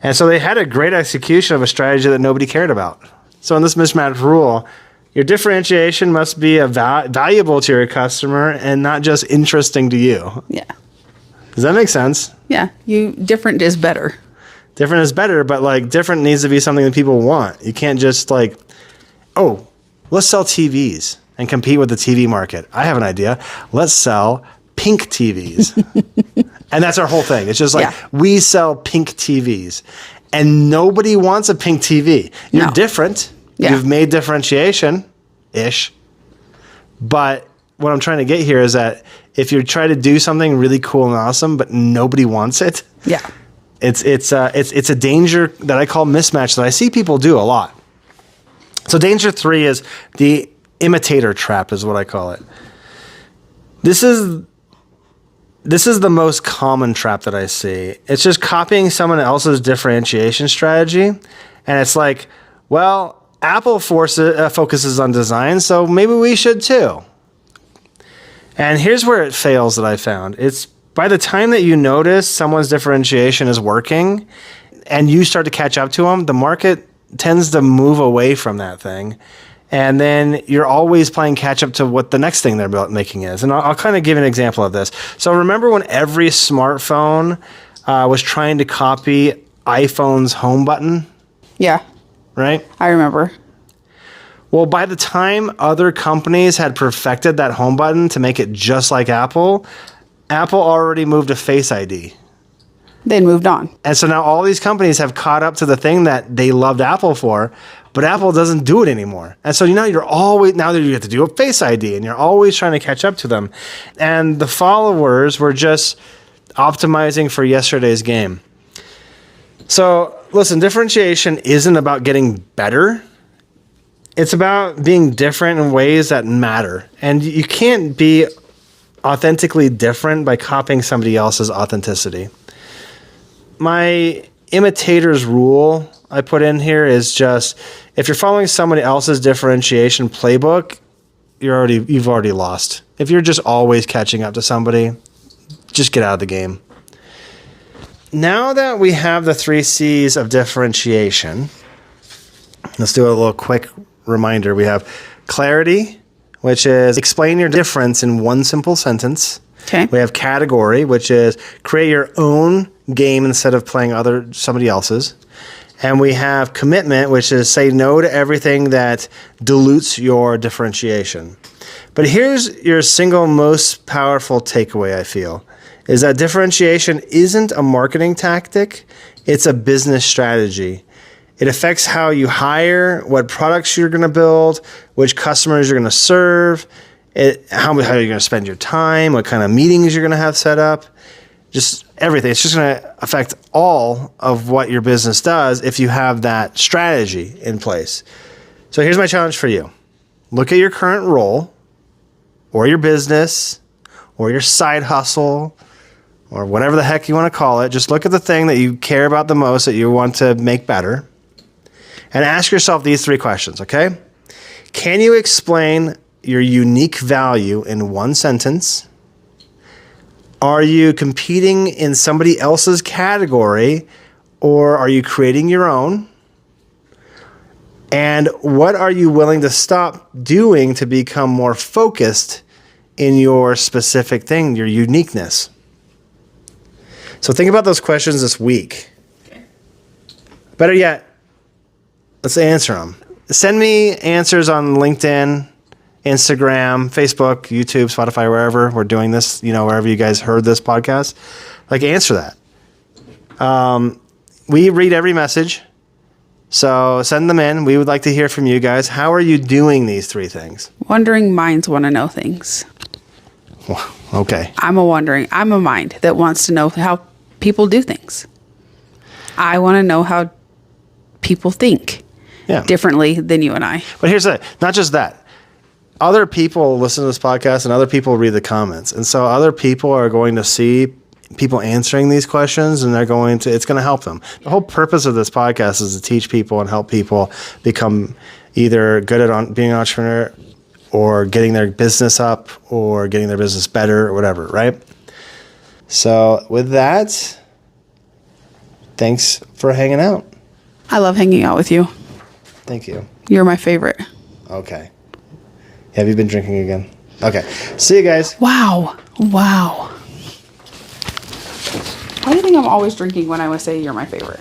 S2: And so they had a great execution of a strategy that nobody cared about. So in this mismatch rule, your differentiation must be valuable to your customer and not just interesting to you.
S1: Yeah.
S2: Does that make sense?
S1: Yeah. Different is better.
S2: Different is better, but like different needs to be something that people want. You can't just like, oh, let's sell TVs and compete with the TV market. I have an idea. Let's sell pink TVs. And that's our whole thing. It's just like, we sell pink TVs. And nobody wants a pink TV. You're different. Yeah. You've made differentiation-ish. But what I'm trying to get here is that if you try to do something really cool and awesome, but nobody wants it, it's a danger that I call mismatch that I see people do a lot. So danger 3 is the imitator trap is what I call it. This is the most common trap that I see. It's just copying someone else's differentiation strategy. And it's like, well, Apple focuses on design, so maybe we should too. And here's where it fails that I found. It's by the time that you notice someone's differentiation is working and you start to catch up to them, the market tends to move away from that thing. And then you're always playing catch up to what the next thing they're making is. And I'll kind of give an example of this. So remember when every smartphone was trying to copy iPhone's home button?
S1: Yeah,
S2: Right?
S1: I remember.
S2: Well, by the time other companies had perfected that home button to make it just like Apple, Apple already moved to Face ID.
S1: They moved on.
S2: And so now all these companies have caught up to the thing that they loved Apple for, but Apple doesn't do it anymore. And so now you have to do a Face ID, and you're always trying to catch up to them. And the followers were just optimizing for yesterday's game. So listen, differentiation isn't about getting better. It's about being different in ways that matter. And you can't be authentically different by copying somebody else's authenticity. My imitator's rule I put in here is just, if you're following somebody else's differentiation playbook, you've already lost. If you're just always catching up to somebody, just get out of the game. Now that we have the 3 C's of differentiation, let's do a little quick reminder. We have clarity, which is explain your difference in one simple sentence.
S1: Okay.
S2: We have category, which is create your own game instead of playing somebody else's. And we have commitment, which is say no to everything that dilutes your differentiation. But here's your single most powerful takeaway, I feel, is that differentiation isn't a marketing tactic, it's a business strategy. It affects how you hire, what products you're going to build, which customers you're going to serve, how you're going to spend your time, what kind of meetings you're going to have set up, just everything. It's just going to affect all of what your business does if you have that strategy in place. So here's my challenge for you. Look at your current role or your business or your side hustle or whatever the heck you want to call it. Just look at the thing that you care about the most that you want to make better. And ask yourself these 3 questions, okay? Can you explain your unique value in one sentence? Are you competing in somebody else's category, or are you creating your own? And what are you willing to stop doing to become more focused in your specific thing, your uniqueness? So think about those questions this week. Okay. Better yet, let's answer them. Send me answers on LinkedIn, Instagram, Facebook, YouTube, Spotify, wherever we're doing this, wherever you guys heard this podcast. Answer that. We read every message, so send them in. We would like to hear from you guys. How are you doing these 3 things?
S1: Wondering minds want to know things.
S2: Well, okay.
S1: I'm a mind that wants to know how people do things. I want to know how people think differently than you and I.
S2: But here's not just that. Other people listen to this podcast and other people read the comments. And so other people are going to see people answering these questions and it's going to help them. The whole purpose of this podcast is to teach people and help people become either good at being an entrepreneur or getting their business up or getting their business better or whatever, right? So with that, thanks for hanging out.
S1: I love hanging out with you.
S2: Thank you.
S1: You're my favorite.
S2: Okay. Have you been drinking again? Okay. See you guys.
S1: Wow. Why do you think I'm always drinking when I would say you're my favorite?